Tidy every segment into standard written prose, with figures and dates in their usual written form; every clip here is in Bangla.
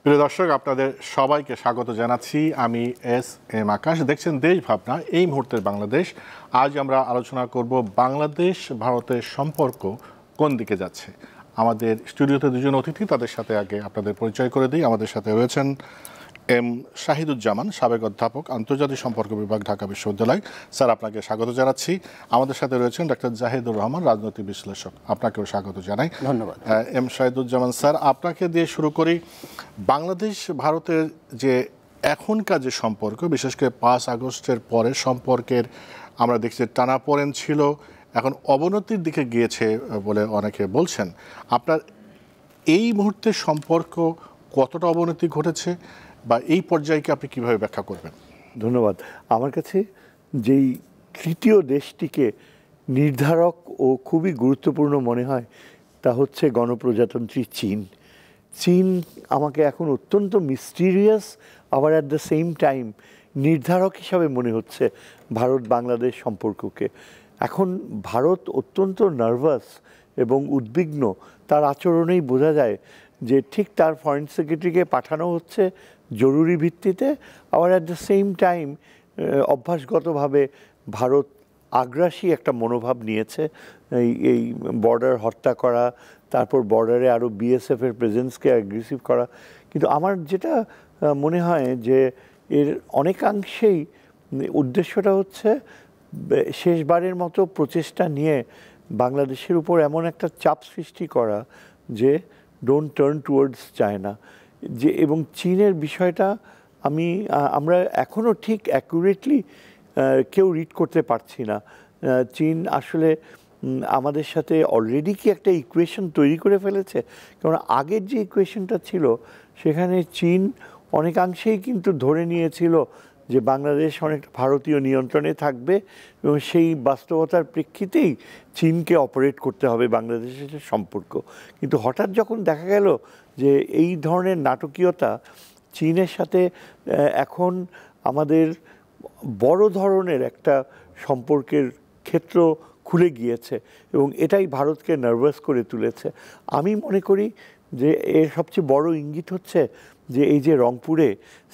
প্রিয় দর্শক, আপনাদের সবাইকে স্বাগত জানাচ্ছি। আমি এস এম আকাশ। দেখছেন দেশ ভাবনা, এই মুহূর্তের বাংলাদেশ। আজ আমরা আলোচনা করব বাংলাদেশ ভারতের সম্পর্ক কোন দিকে যাচ্ছে। আমাদের স্টুডিওতে দুজন অতিথি, তাদের সাথে আগে আপনাদের পরিচয় করে দিই। আমাদের সাথে রয়েছেন এম শাহিদুজ্জামান, সাবেক অধ্যাপক, আন্তর্জাতিক সম্পর্ক বিভাগ, ঢাকা বিশ্ববিদ্যালয়। স্যার, আপনাকে স্বাগত জানাচ্ছি। আমাদের সাথে রয়েছেন ডক্টর জাহিদুর রহমান, রাজনৈতিক বিশ্লেষক। আপনাকেও স্বাগত জানাই। ধন্যবাদ। এম শাহিদুজ্জামান স্যার, আপনাকে দিয়ে শুরু করি। বাংলাদেশ ভারতের যে এখনকার যে সম্পর্ক, বিশেষ করে 5 আগস্টের পরে সম্পর্কের আমরা দেখছি টানাপোড়েন ছিল, এখন অবনতির দিকে গিয়েছে বলে অনেকে বলছেন। আপনার এই মুহূর্তে সম্পর্ক কতটা অবনতি ঘটেছে বা এই পর্যায়কে আপনি কিভাবে ব্যাখ্যা করবেন? ধন্যবাদ। আমার কাছে যেই তৃতীয় দেশটিকে নির্ধারক ও খুবই গুরুত্বপূর্ণ মনে হয় তা হচ্ছে গণপ্রজাতন্ত্রী চীন। চীন আমাকে এখন অত্যন্ত মিস্টিরিয়াস, আবার অ্যাট দ্য সেম টাইম নির্ধারক হিসাবে মনে হচ্ছে ভারত বাংলাদেশ সম্পর্ককে। এখন ভারত অত্যন্ত নার্ভাস এবং উদ্বিগ্ন, তার আচরণেই বোঝা যায় যে ঠিক তার ফরেন সেক্রেটারিকে পাঠানো হচ্ছে জরুরি ভিত্তিতে, আবার অ্যাট দ্য সেম টাইম অভ্যাসগতভাবে ভারত আগ্রাসী একটা মনোভাব নিয়েছে। এই বর্ডার হত্যা করা, তারপর বর্ডারে আরও বিএসএফের প্রেজেন্সকে অ্যাগ্রেসিভ করা। কিন্তু আমার যেটা মনে হয় যে এর অনেকাংশেই উদ্দেশ্যটা হচ্ছে শেষবারের মতো প্রচেষ্টা নিয়ে বাংলাদেশের উপর এমন একটা চাপ সৃষ্টি করা যে ডোন্ট টার্ন টুয়ার্ডস চায়না। যে এবং চীনের বিষয়টা আমরা এখনও ঠিক অ্যাকুরেটলি কেউ রিড করতে পারছি না। চীন আসলে আমাদের সাথে অলরেডি কি একটা ইকুয়েশন তৈরি করে ফেলেছে? কারণ আগের যে ইকুয়েশনটা ছিল সেখানে চীন অনেকাংশেই কিন্তু ধরে নিয়েছিল যে বাংলাদেশ অনেকটা ভারতীয় নিয়ন্ত্রণে থাকবে এবং সেই বাস্তবতার প্রেক্ষিতেই চীনকে অপারেট করতে হবে বাংলাদেশের সম্পর্ক। কিন্তু হঠাৎ যখন দেখা গেল যে এই ধরনের নাটকীয়তা চীনের সাথে এখন আমাদের বড় ধরনের একটা সম্পর্কের ক্ষেত্র খুলে গিয়েছে এবং এটাই ভারতকে নার্ভাস করে তুলেছে। আমি মনে করি যে এর সবচেয়ে বড় ইঙ্গিত হচ্ছে যে এই যে রংপুরে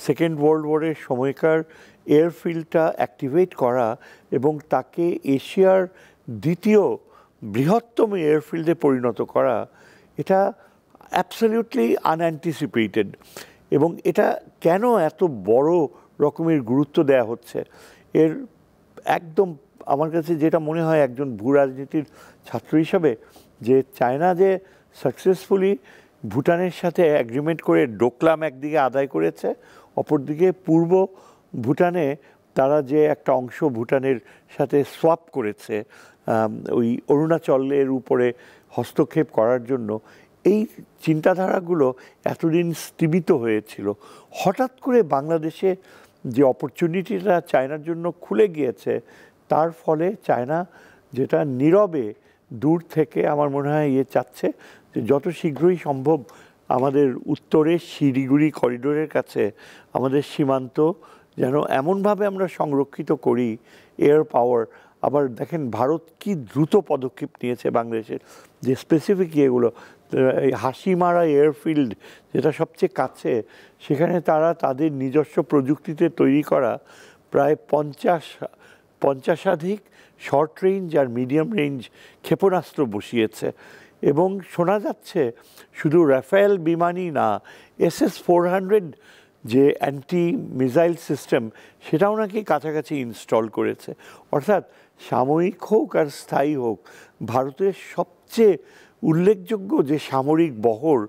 সেকেন্ড ওয়ার্ল্ড ওয়ারের সময়কার এয়ারফিল্ডটা অ্যাক্টিভেট করা এবং তাকে এশিয়ার দ্বিতীয় বৃহত্তম এয়ারফিল্ডে পরিণত করা, এটা অ্যাবসলিউটলি আনঅ্যান্টিসিপেটেড। এবং এটা কেন এত বড় রকমের গুরুত্ব দেয়া হচ্ছে, এর একদম আমার কাছে যেটা মনে হয় একজন ভূ রাজনীতির ছাত্র হিসাবে, যে চায়না যে সাকসেসফুলি ভুটানের সাথে অ্যাগ্রিমেন্ট করে ডোকলাম একদিকে আদায় করেছে, অপরদিকে পূর্ব ভুটানে তারা যে একটা অংশ ভুটানের সাথে সোয়াপ করেছে ওই অরুণাচলের উপরে হস্তক্ষেপ করার জন্য, এই চিন্তাধারাগুলো এতদিন স্থিমিত হয়েছিল। হঠাৎ করে বাংলাদেশে যে অপরচুনিটিটা চায়নার জন্য খুলে গিয়েছে, তার ফলে চায়না যেটা নীরবে দূর থেকে আমার মনে হয় চাচ্ছে যে যত শীঘ্রই সম্ভব আমাদের উত্তরের শিলিগুড়ি করিডোরের কাছে আমাদের সীমান্ত যেন এমনভাবে আমরা সংরক্ষিত করি, এয়ার পাওয়ার। আবার দেখেন ভারত কি দ্রুত পদক্ষেপ নিয়েছে বাংলাদেশের, যে স্পেসিফিক ইয়েগুলো, এই হাসিমারা এয়ারফিল্ড যেটা সবচেয়ে কাছে, সেখানে তারা তাদের নিজস্ব প্রযুক্তিতে তৈরি করা প্রায় 50 শর্ট রেঞ্জ আর মিডিয়াম রেঞ্জ ক্ষেপণাস্ত্র বসিয়েছে। এবং শোনা যাচ্ছে শুধু রাফেল বিমানই না, SS-400 যে অ্যান্টি মিসাইল সিস্টেম, সেটাও নাকি কাছাকাছি ইনস্টল করেছে। অর্থাৎ সাময়িক হোক আর স্থায়ী হোক, ভারতের সবচেয়ে উল্লেখযোগ্য যে সামরিক বহর,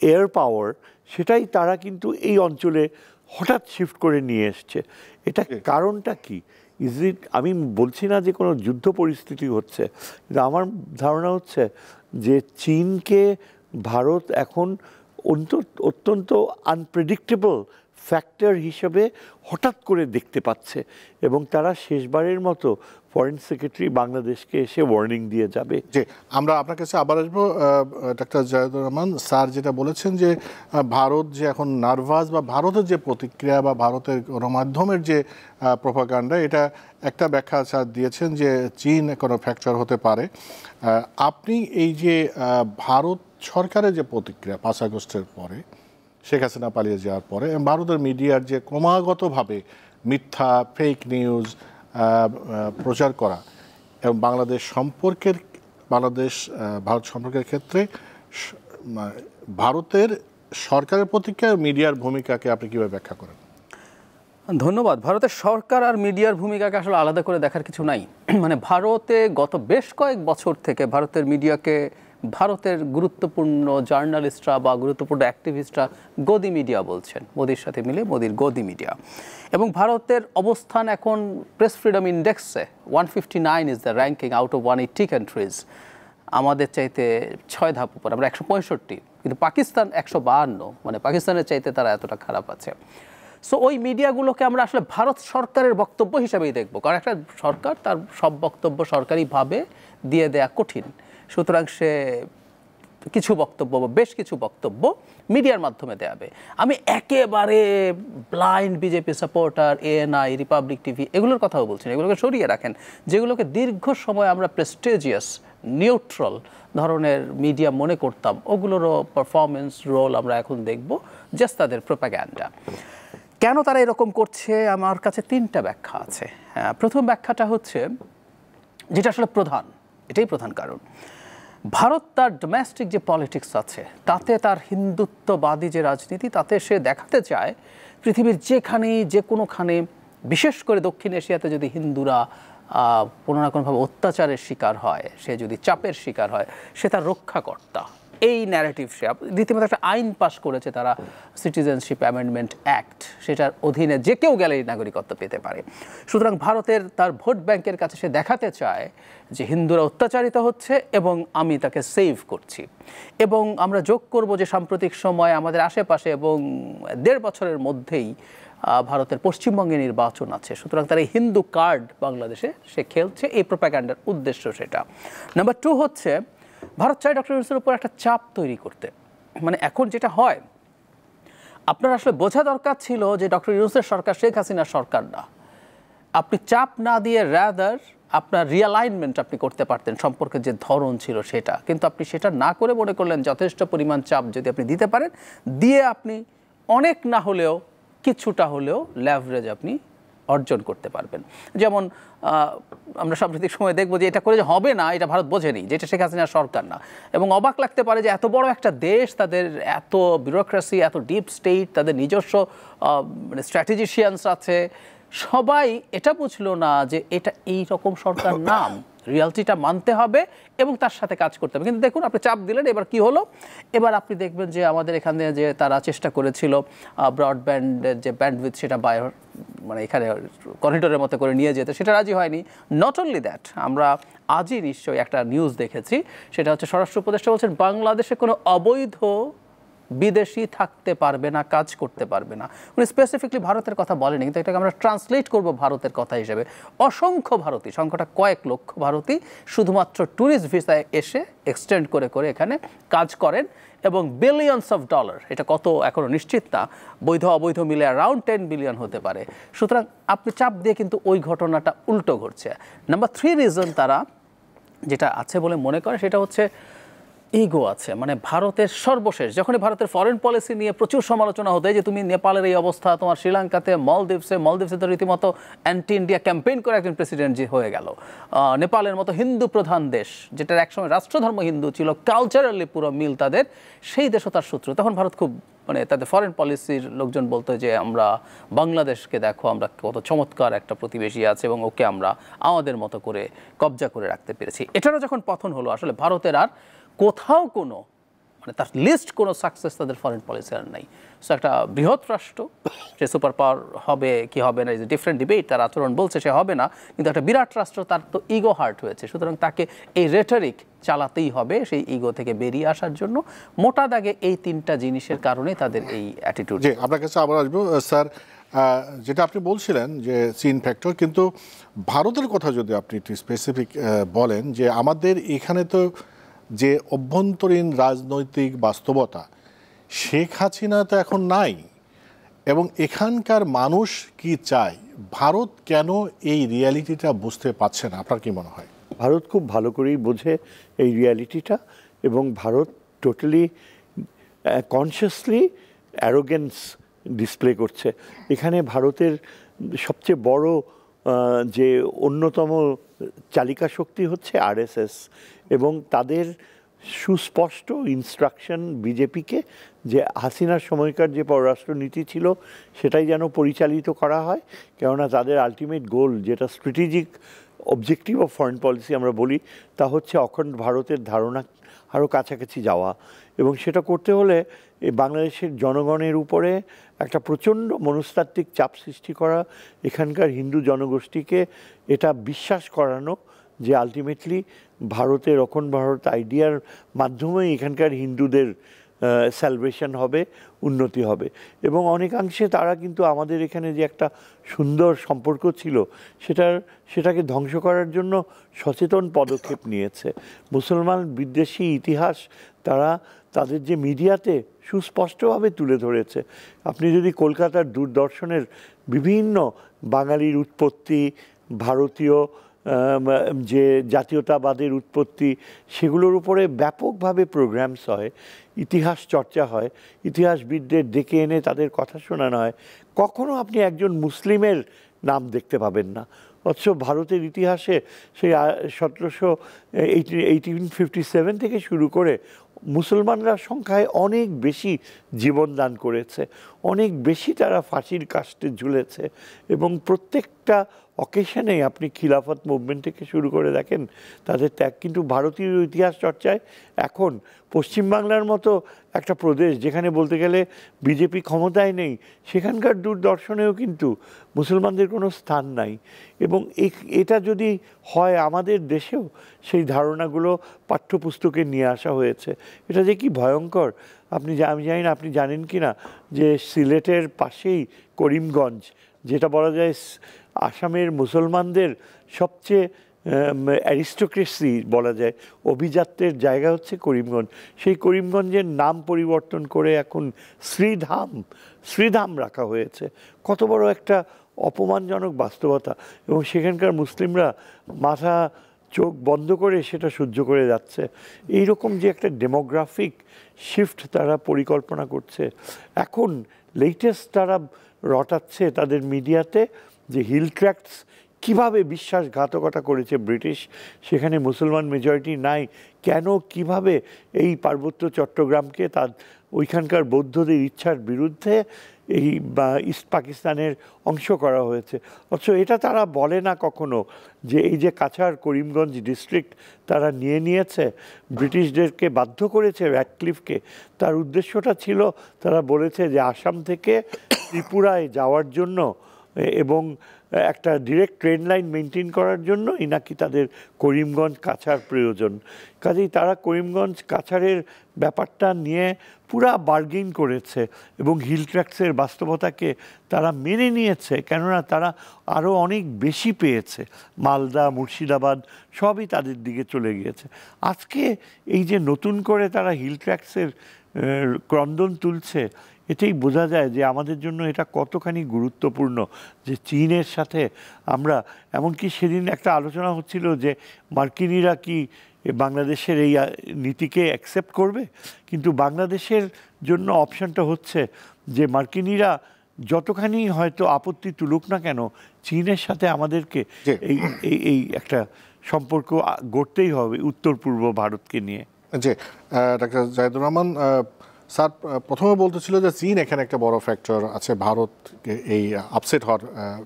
এয়ার পাওয়ার, সেটাই তারা কিন্তু এই অঞ্চলে হঠাৎ শিফট করে নিয়ে এসছে। এটা কারণটা কি? আমি বলছি না যে কোনো যুদ্ধ পরিস্থিতি হচ্ছে, কিন্তু আমার ধারণা হচ্ছে যে চীনকে ভারত এখন অত্যন্ত আনপ্রেডিক্টেবল ফ্যাক্টর হিসেবে হঠাৎ করে দেখতে পাচ্ছে এবং তারা শেষবারের মতো ফরেন সেক্রেটারি বাংলাদেশকে এসে ওয়ার্নিং দিয়ে যাবে। যে আমরা আপনার কাছে আবার আসবো ডাক্তার জাহিদুর রহমান স্যার যেটা বলেছেন যে ভারত যে এখন নার্ভাস বা ভারতের যে প্রতিক্রিয়া বা ভারতের গণমাধ্যমের যে প্রোপাগান্ডা, এটা একটা ব্যাখ্যা স্যার দিয়েছেন যে চীন কোনো ফ্যাক্টর হতে পারে। আপনি এই যে ভারত সরকারের যে প্রতিক্রিয়া 5 আগস্টের পরে, শেখ হাসিনা পালিয়ে যাওয়ার পরে ভারতের মিডিয়ার যে ক্রমাগতভাবে মিথ্যা ফেক নিউজ প্রচার করা এবং বাংলাদেশ ভারত সম্পর্কের ক্ষেত্রে ভারতের সরকারের প্রতিক্রিয়া মিডিয়ার ভূমিকাকে আপনি কীভাবে ব্যাখ্যা করেন? ধন্যবাদ। ভারতের সরকার আর মিডিয়ার ভূমিকাকে আসলে আলাদা করে দেখার কিছু নাই। মানে ভারতে গত বেশ কয়েক বছর থেকে ভারতের মিডিয়াকে ভারতের গুরুত্বপূর্ণ জার্নালিস্টরা বা গুরুত্বপূর্ণ অ্যাক্টিভিস্টরা গদি মিডিয়া বলছেন, মোদির সাথে মিলে মোদির গদি মিডিয়া। এবং ভারতের অবস্থান এখন প্রেস ফ্রিডম ইন্ডেক্সে 159 is the ranking out of 180 countries. আমাদের চাইতে 6 ধাপ উপর, আমরা 165, কিন্তু পাকিস্তান 152, মানে পাকিস্তানের চাইতে তারা এতটা খারাপ আছে। সো ওই মিডিয়াগুলোকে আমরা আসলে ভারত সরকারের বক্তব্য হিসাবেই দেখব, কারণ একটা সরকার তার সব বক্তব্য সরকারিভাবে দিয়ে দেয়া কঠিন। সুতরাং সে কিছু বক্তব্য, বেশ কিছু বক্তব্য মিডিয়ার মাধ্যমে দেয়াবে। আমি একেবারে blind BJP supporter, ANI, Republic TV এগুলোর কথাও বলছি না, এগুলোকে সরিয়ে রাখেন। যেগুলোকে দীর্ঘ সময় আমরা প্রেস্টিজিয়াস নিউট্রাল ধরনের মিডিয়া মনে করতাম, ওগুলোরও পারফরমেন্স রোল আমরা এখন দেখব, জাস্ট তাদের প্রোপাগ্যান্ডা। কেন তারা এরকম করছে? আমার কাছে 3টা ব্যাখ্যা আছে। প্রথম ব্যাখ্যাটা হচ্ছে, যেটা আসলে প্রধান, এটাই প্রধান কারণ, ভারত তার ডোমেস্টিক যে পলিটিক্স আছে তাতে তার হিন্দুত্ববাদী যে রাজনীতি, তাতে সে দেখাতে চায় পৃথিবীর যেখানেই যে কোনোখানে, বিশেষ করে দক্ষিণ এশিয়াতে যদি হিন্দুরা কোনো না কোনোভাবে অত্যাচারের শিকার হয়, সে যদি চাপের শিকার হয়, সে তার রক্ষাকর্তা। এই ন্যারেটিভ সে রীতিমতো একটা আইন পাশ করেছে তারা, সিটিজেনশিপ অ্যামেন্ডমেন্ট অ্যাক্ট, সেটার অধীনে যে কেউ গেলেই নাগরিকত্ব পেতে পারে। সুতরাং ভারতের তার ভোট ব্যাংকের কাছে সে দেখাতে চায় যে হিন্দুরা অত্যাচারিত হচ্ছে এবং আমি তাকে সেভ করছি। এবং আমরা যোগ করব যে সাম্প্রতিক সময় আমাদের আশেপাশে এবং 1.5 বছরের মধ্যেই ভারতের পশ্চিমবঙ্গে নির্বাচন আছে। সুতরাং তার এই হিন্দু কার্ড বাংলাদেশে সে খেলছে, এই প্রোপাগ্যান্ডার উদ্দেশ্য সেটা। নাম্বার 2 হচ্ছে, ভারত চায় ডক্টর ইউনূসের উপর একটা চাপ তৈরি করতে। মানে এখন যেটা হয়, আপনার আসলে বোঝা দরকার ছিল যে ডক্টর ইউনূসের সরকার শেখ হাসিনার সরকার না। আপনি চাপ না দিয়ে রাদার আপনার রিয়ালাইনমেন্ট আপনি করতে পারতেন, সম্পর্কের যে ধরন ছিল সেটা। কিন্তু আপনি সেটা না করে মনে করলেন যথেষ্ট পরিমাণ চাপ যদি আপনি দিতে পারেন, দিয়ে আপনি অনেক না হলেও কিছুটা হলেও ল্যাভারেজ আপনি অর্জন করতে পারবেন। যেমন আমরা সাম্প্রতিক সময় দেখব যে এটা করে যে হবে না, এটা ভারত বোঝেনি, যে এটা শেখ হাসিনার সরকার না। এবং অবাক লাগতে পারে যে এত বড় একটা দেশ, তাদের এত বিউরোক্রেসি, এত ডিপ স্টেট, তাদের নিজস্ব মানে স্ট্র্যাটেজিশিয়ানস আছে, সবাই এটা বুঝলো না যে এটা এই রকম সরকার নাম, রিয়ালিটিটা মানতে হবে এবং তার সাথে কাজ করতে হবে। কিন্তু দেখুন, আপনি চাপ দিলেন, এবার কি হলো? এবার আপনি দেখবেন যে আমাদের এখানে যে তারা চেষ্টা করেছিল ব্রডব্যান্ডের যে ব্যান্ডউইথ, সেটা মানে এখানে করিডোরের মতো করে নিয়ে যেতে, সেটা রাজি হয়নি। নট অনলি দ্যাট, আমরা আজই নিশ্চয়ই একটা নিউজ দেখেছি, সেটা হচ্ছে স্বরাষ্ট্র উপদেষ্টা বলছেন বাংলাদেশে কোনো অবৈধ বিদেশি থাকতে পারবে না, কাজ করতে পারবে না। উনি স্পেসিফিকলি ভারতের কথা বলেনি, কিন্তু এটাকে আমরা ট্রান্সলেট করব ভারতের কথা হিসেবে। অসংখ্য ভারতী, সংখ্যাটা কয়েক লক্ষ ভারতী শুধুমাত্র ট্যুরিস্ট ভিসায় এসে এক্সটেন্ড করে করে এখানে কাজ করেন, এবং বিলিয়নস অফ ডলার, এটা কত এখনও নিশ্চিত না, বৈধ অবৈধ মিলে অ্যারাউন্ড 10 বিলিয়ন হতে পারে। সুতরাং আপনি চাপ দিয়ে কিন্তু ওই ঘটনাটা উল্টো ঘটছে। নাম্বার 3 রিজন তারা যেটা আছে বলে মনে করে, সেটা হচ্ছে ইগো আছে। মানে ভারতের সর্বশেষ যখনই ভারতের ফরেন পলিসি নিয়ে প্রচুর সমালোচনা হতো, যে তুমি নেপালের এই অবস্থা, তোমার শ্রীলঙ্কাতে, মলদ্বীপসে তো রীতিমতো অ্যান্টি ইন্ডিয়া ক্যাম্পেইন করে একজন প্রেসিডেন্ট যে হয়ে গেল, নেপালের মতো হিন্দু প্রধান দেশ, যেটার একসময় রাষ্ট্রধর্ম হিন্দু ছিল, কালচারালি পুরো মিল তাদের, সেই দেশও তার শত্রু। তখন ভারত খুব মানে তাদের ফরেন পলিসির লোকজন বলতো যে আমরা বাংলাদেশকে দেখো, আমরা কত চমৎকার একটা প্রতিবেশী আছে এবং ওকে আমরা আমাদের মতো করে কবজা করে রাখতে পেরেছি। এটারও যখন পতন হলো, আসলে ভারতের আর কোথাও কোনো মানে তার লিস্ট কোনো সাকসেস তাদের ফরেন পলিসি আর নাই। সো একটা বৃহৎ রাষ্ট্র যে সুপার পাওয়ার হবে কি হবে না, ইজ এ ডিফারেন্ট ডিবেট, তার আচরণ বলছে সে হবে না, কিন্তু একটা বিরাট রাষ্ট্র তার তো ইগো হার্ট হয়েছে, সুতরাং তাকে এই রেটরিক চালাতেই হবে সেই ইগো থেকে বেরিয়ে আসার জন্য। মোটা দাগে এই তিনটা জিনিসের কারণে তাদের এই অ্যাটিটিউড। জি, আপনার কাছে আবার আসবো স্যার। যেটা আপনি বলছিলেন যে চীন ফ্যাক্টর, কিন্তু ভারতের কথা যদি আপনি একটু স্পেসিফিক বলেন যে আমাদের এখানে তো যে অভ্যন্তরীণ রাজনৈতিক বাস্তবতা, শেখ হাসিনা তো এখন নাই, এবং এখানকার মানুষ কি চায়, ভারত কেন এই রিয়ালিটিটা বুঝতে পারছে না, আপনার কি মনে হয়? ভারত খুব ভালো করেই বোঝে এই রিয়ালিটিটা, এবং Bharat totally consciously arrogance display করছে। এখানে ভারতের সবচেয়ে বড় যে অন্যতম চালিকা শক্তি হচ্ছে আরএসএস, এবং তাদের সুস্পষ্ট ইনস্ট্রাকশন বিজেপিকে যে হাসিনার সময়কার যে পররাষ্ট্রনীতি ছিল সেটাই যেন পরিচালিত করা হয়, কেননা তাদের আলটিমেট গোল, যেটা strategic objective of foreign policy আমরা বলি, তা হচ্ছে অখণ্ড ভারতের ধারণা আরও কাছাকাছি যাওয়া। এবং সেটা করতে হলে এই বাংলাদেশের জনগণের উপরে একটা প্রচণ্ড মনস্তাত্ত্বিক চাপ সৃষ্টি করা, এখানকার হিন্দু জনগোষ্ঠীকে এটা বিশ্বাস করানো যে আলটিমেটলি ভারতের অখণ্ড ভারত আইডিয়ার মাধ্যমেই এখানকার হিন্দুদের স্যালভেশন হবে, উন্নতি হবে। এবং অনেকাংশে তারা কিন্তু আমাদের এখানে যে একটা সুন্দর সম্পর্ক ছিল সেটাকে ধ্বংস করার জন্য সচেতন পদক্ষেপ নিয়েছে। মুসলমান বিদ্বেষী ইতিহাস তারা তাদের যে মিডিয়াতে সুস্পষ্টভাবে তুলে ধরেছে। আপনি যদি কলকাতার দূরদর্শনের বিভিন্ন বাঙালির উৎপত্তি, ভারতীয় যে জাতীয়তাবাদের উৎপত্তি, সেগুলোর উপরে ব্যাপকভাবে প্রোগ্রামস হয়, ইতিহাস চর্চা হয়, ইতিহাসবিদদের ডেকে এনে তাদের কথা শোনানো হয়। কখনো আপনি একজন মুসলিমের নাম দেখতে পাবেন না, অথচ ভারতের ইতিহাসে সেই 1857 থেকে শুরু করে মুসলমানরা সংখ্যায় অনেক বেশি জীবনদান করেছে, অনেক বেশি তারা ফাঁসির কাস্টে ঝুলেছে, এবং প্রত্যেকটা অকেশনেই আপনি খিলাফত মুভমেন্ট থেকে শুরু করে দেখেন তাদের ত্যাগ। কিন্তু ভারতীয় ইতিহাস চর্চায় এখন পশ্চিমবাংলার মতো একটা প্রদেশ যেখানে বলতে গেলে বিজেপি ক্ষমতায় নেই, সেখানকার দূরদর্শনেও কিন্তু মুসলমানদের কোনো স্থান নাই। এবং এটা যদি হয় আমাদের দেশেও সেই ধারণাগুলো পাঠ্যপুস্তকে নিয়ে আসা হয়েছে, এটা যে কি ভয়ঙ্কর। আমি জানি না আপনি জানেন কি না যে সিলেটের পাশেই করিমগঞ্জ, যেটা বলা যায় আসামের মুসলমানদের সবচেয়ে অ্যারিস্টোক্রেসি বলা যায়, অভিজাত্যের জায়গা হচ্ছে করিমগঞ্জ। সেই করিমগঞ্জের নাম পরিবর্তন করে এখন শ্রীধাম রাখা হয়েছে। কত বড় একটা অপমানজনক বাস্তবতা, এবং সেখানকার মুসলিমরা মাথা চোখ বন্ধ করে সেটা সহ্য করে যাচ্ছে। এইরকম যে একটা ডেমোগ্রাফিক শিফট তারা পরিকল্পনা করছে, এখন লেটেস্ট তারা রটাচ্ছে তাদের মিডিয়াতে যে হিল ট্র্যাক্টস কীভাবে বিশ্বাসঘাতকতা করেছে ব্রিটিশ, সেখানে মুসলমান মেজরিটি নাই কেন, কিভাবে এই পার্বত্য চট্টগ্রামকে তার ওইখানকার বৌদ্ধদের ইচ্ছার বিরুদ্ধে এই ইস্ট পাকিস্তানের অংশ করা হয়েছে। অথচ এটা তারা বলে না কখনো যে এই যে কাছাড় করিমগঞ্জ ডিস্ট্রিক্ট তারা নিয়েছে, ব্রিটিশদেরকে বাধ্য করেছে র্যাডক্লিফকে, তার উদ্দেশ্যটা ছিল, তারা বলেছে যে আসাম থেকে ত্রিপুরায় যাওয়ার জন্য এবং একটা ডিরেক্ট ট্রেন লাইন মেনটেন করার জন্যই নাকি তাদের করিমগঞ্জ কাছাড় প্রয়োজন। কাজেই তারা করিমগঞ্জ কাছাড়ের ব্যাপারটা নিয়ে পুরা বার্গেন করেছে, এবং হিল ট্র্যাক্টসের বাস্তবতাকে তারা মেনে নিয়েছে, কেননা তারা আরও অনেক বেশি পেয়েছে। মালদা, মুর্শিদাবাদ সবই তাদের দিকে চলে গিয়েছে। আজকে এই যে নতুন করে তারা হিল ট্র্যাক্টসের ক্রন্দন তুলছে, এটাই বোঝা যায় যে আমাদের জন্য এটা কতখানি গুরুত্বপূর্ণ যে চীনের সাথে আমরা, এমনকি সেদিন একটা আলোচনা হচ্ছিল যে মার্কিনিরা কি বাংলাদেশের এই নীতিকে অ্যাকসেপ্ট করবে, কিন্তু বাংলাদেশের জন্য অপশানটা হচ্ছে যে মার্কিনিরা যতখানি হয়তো আপত্তি তুলুক না কেন, চীনের সাথে আমাদেরকে এই একটা সম্পর্ক গড়তেই হবে উত্তর পূর্ব ভারতকে নিয়ে। জি, ডাক্তার জাহিদুর রহমান স্যার প্রথমে বলতেছিল যে চীন এখানে একটা বড় ফ্যাক্টর আছে ভারতকে এই আপসেট হওয়ার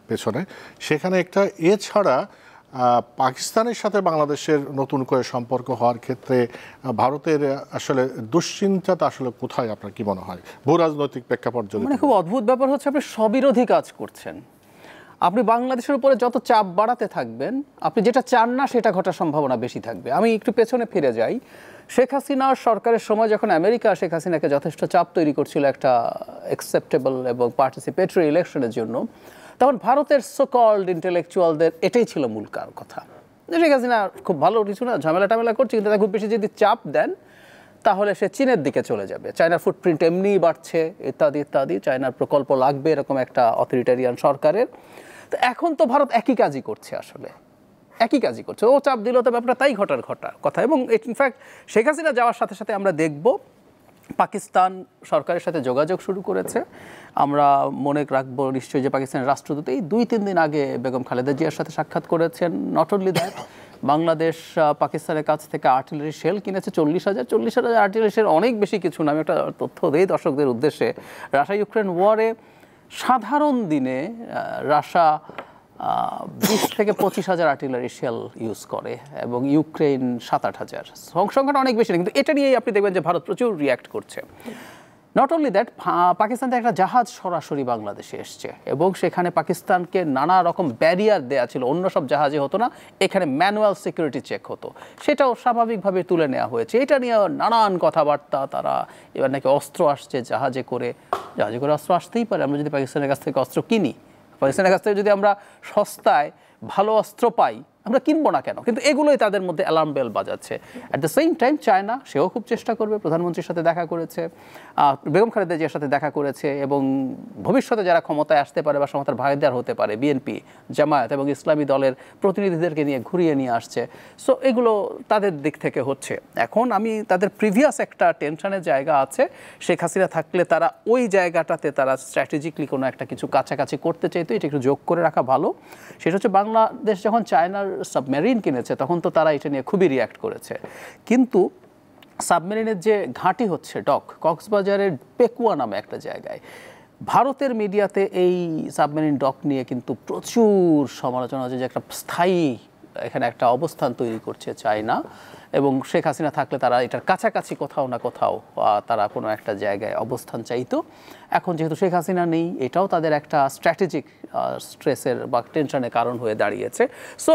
পেছনে। সেখানে একটা এছাড়া পাকিস্তানের সাথে বাংলাদেশের নতুন করে সম্পর্ক হওয়ার ক্ষেত্রে ভারতের আসলে দুশ্চিন্তাটা আসলে কোথায়, আপনার কি মনে হয় ভূ রাজনৈতিক প্রেক্ষাপট যদি? মানে খুব অদ্ভুত ব্যাপার হচ্ছে, আপনি স্ববিরোধী কাজ করছেন। আপনি বাংলাদেশের উপরে যত চাপ বাড়াতে থাকবেন, আপনি যেটা চান না সেটা ঘটার সম্ভাবনা বেশি থাকবে। আমি একটু পেছনে ফিরে যাই। শেখ হাসিনার সরকারের সময় যখন আমেরিকা শেখ হাসিনাকে যথেষ্ট চাপ তৈরি করছিল একটা অ্যাকসেপ্টেবল এবং পার্টিসিপেটরি ইলেকশনের জন্য, তখন ভারতের সোকল্ড ইন্টেলেকচুয়ালদের এটাই ছিল মূল কথা। শেখ হাসিনা খুব ভালো কিছু না, ঝামেলা টামেলা করছে, কিন্তু তাকে খুব বেশি যদি চাপ দেন তাহলে সে চীনের দিকে চলে যাবে। চায়নার ফুটপ্রিন্ট এমনিই বাড়ছে, ইত্যাদি ইত্যাদি, চায়নার প্রকল্প লাগবে এরকম একটা অথরিটারিয়ান সরকারের। তো এখন তো ভারত একই কাজই করছে, আসলে একই কাজই করছে। ও চাপ দিল তো ব্যাপারটা তাই ঘটার কথা। এবং ইনফ্যাক্ট শেখ হাসিনা যাওয়ার সাথে সাথে আমরা দেখব পাকিস্তান সরকারের সাথে যোগাযোগ শুরু করেছে। আমরা মনে রাখবো নিশ্চয়ই যে পাকিস্তানের রাষ্ট্রদূত এই 2-3 দিন আগে বেগম খালেদা জিয়ার সাথে সাক্ষাৎ করেছেন। নট অনলি দ্যাট, বাংলাদেশ পাকিস্তানের কাছ থেকে আর্টিলারি শেল কিনেছে 40,000 আর্টিলারি শেল, অনেক বেশি কিছু না। আমি একটা তথ্য দিই দর্শকদের উদ্দেশ্যে। রাশিয়া ইউক্রেন ওয়ারে সাধারণ দিনে রাশিয়া 20 থেকে 25,000 আর্টিলারি শেল ইউজ করে এবং ইউক্রেন 7-8,000। সংখ্যাটা অনেক বেশি না, কিন্তু এটা নিয়েই আপনি দেখবেন যে ভারত প্রচুর রিয়্যাক্ট করছে। নট অনলি দ্যাট, পাকিস্তান থেকে একটা জাহাজ সরাসরি বাংলাদেশে এসছে এবং সেখানে পাকিস্তানকে নানা রকম ব্যারিয়ার দেওয়া ছিল, অন্য সব জাহাজে হতো না, এখানে ম্যানুয়াল সিকিউরিটি চেক হতো, সেটাও স্বাভাবিকভাবে তুলে নেওয়া হয়েছে। এটা নিয়ে নানান কথাবার্তা, তারা এবার নাকি অস্ত্র আসছে জাহাজে করে অস্ত্র আসতেই পারে। আমরা যদি পাকিস্তানের কাছ থেকে অস্ত্র কিনি, পাকিস্তানের কাছ থেকে যদি আমরা সস্তায় ভালো অস্ত্র পাই, আমরা কিনবো না কেন? কিন্তু এগুলোই তাদের মধ্যে অ্যালার্ম বেল বাজাচ্ছে। At the same time China, সেও খুব চেষ্টা করবে, প্রধানমন্ত্রীর সাথে দেখা করেছে, বেগম খালেদা জিয়ার সাথে দেখা করেছে, এবং ভবিষ্যতে যারা ক্ষমতায় আসতে পারে বা ক্ষমতার ভাগীদার হতে পারে, বিএনপি, জামায়াত এবং ইসলামী দলের প্রতিনিধিদেরকে নিয়ে ঘুরিয়ে নিয়ে আসছে। সো এগুলো তাদের দিক থেকে হচ্ছে। এখন আমি তাদের প্রিভিয়াস একটা টেনশনের জায়গা আছে, শেখ হাসিনা থাকলে তারা ওই জায়গাটাতে তারা স্ট্র্যাটেজিকলি কোনো একটা কিছু কাছাকাছি করতে চাইতো, এটা একটু যোগ করে রাখা ভালো। সেটা হচ্ছে বাংলাদেশ যখন চায়নার সাবমেরিন কিনেছে তখন তো তারা এটা নিয়ে খুবই রিয়্যাক্ট করেছে, কিন্তু সাবমেরিনের যে ঘাঁটি হচ্ছে ডক, কক্সবাজারের পেকুয়া নামে একটা জায়গায়, ভারতের মিডিয়াতে এই সাবমেরিন ডক নিয়ে কিন্তু প্রচুর সমালোচনা হচ্ছে যে একটা স্থায়ী এখানে একটা অবস্থান তৈরি করছে চায়না, এবং শেখ হাসিনা থাকলে তারা এটার কাছাকাছি কোথাও না কোথাও তারা কোনো একটা জায়গায় অবস্থান চাইতো। এখন যেহেতু শেখ হাসিনা নেই, এটাও তাদের একটা স্ট্র্যাটেজিক স্ট্রেসের বা টেনশনের কারণ হয়ে দাঁড়িয়েছে। সো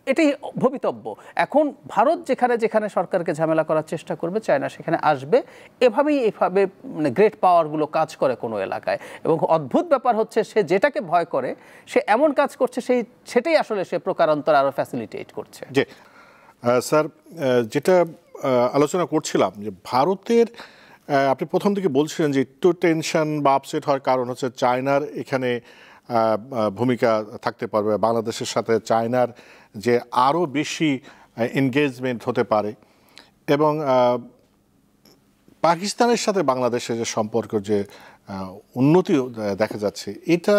এটাই ভবিতব্য। এখন ভারত যেখানে যেখানে সরকারকে ঝামেলা করার চেষ্টা করবে, চায়না সেখানে আসবে। এইভাবে মানে গ্রেট পাওয়ারগুলো কাজ করে কোনো এলাকায়, এবং অদ্ভুত ব্যাপার হচ্ছে সে যেটাকে ভয় করে সে এমন কাজ করছে, সেটাই আসলে সে প্রকারান্তর আরও ফ্যাসিলিটেট করছে। জি স্যার, যেটা আলোচনা করছিলাম যে ভারতের, আপনি প্রথম দিকে বলছিলেন যে একটু টেনশন বা আপসেট হওয়ার কারণ হচ্ছে চায়নার এখানে ভূমিকা থাকতে পারবে, বাংলাদেশের সাথে চায়নার যে আরও বেশি এনগেজমেন্ট হতে পারে, এবং পাকিস্তানের সাথে বাংলাদেশের যে সম্পর্ক যে উন্নতি দেখা যাচ্ছে, এটা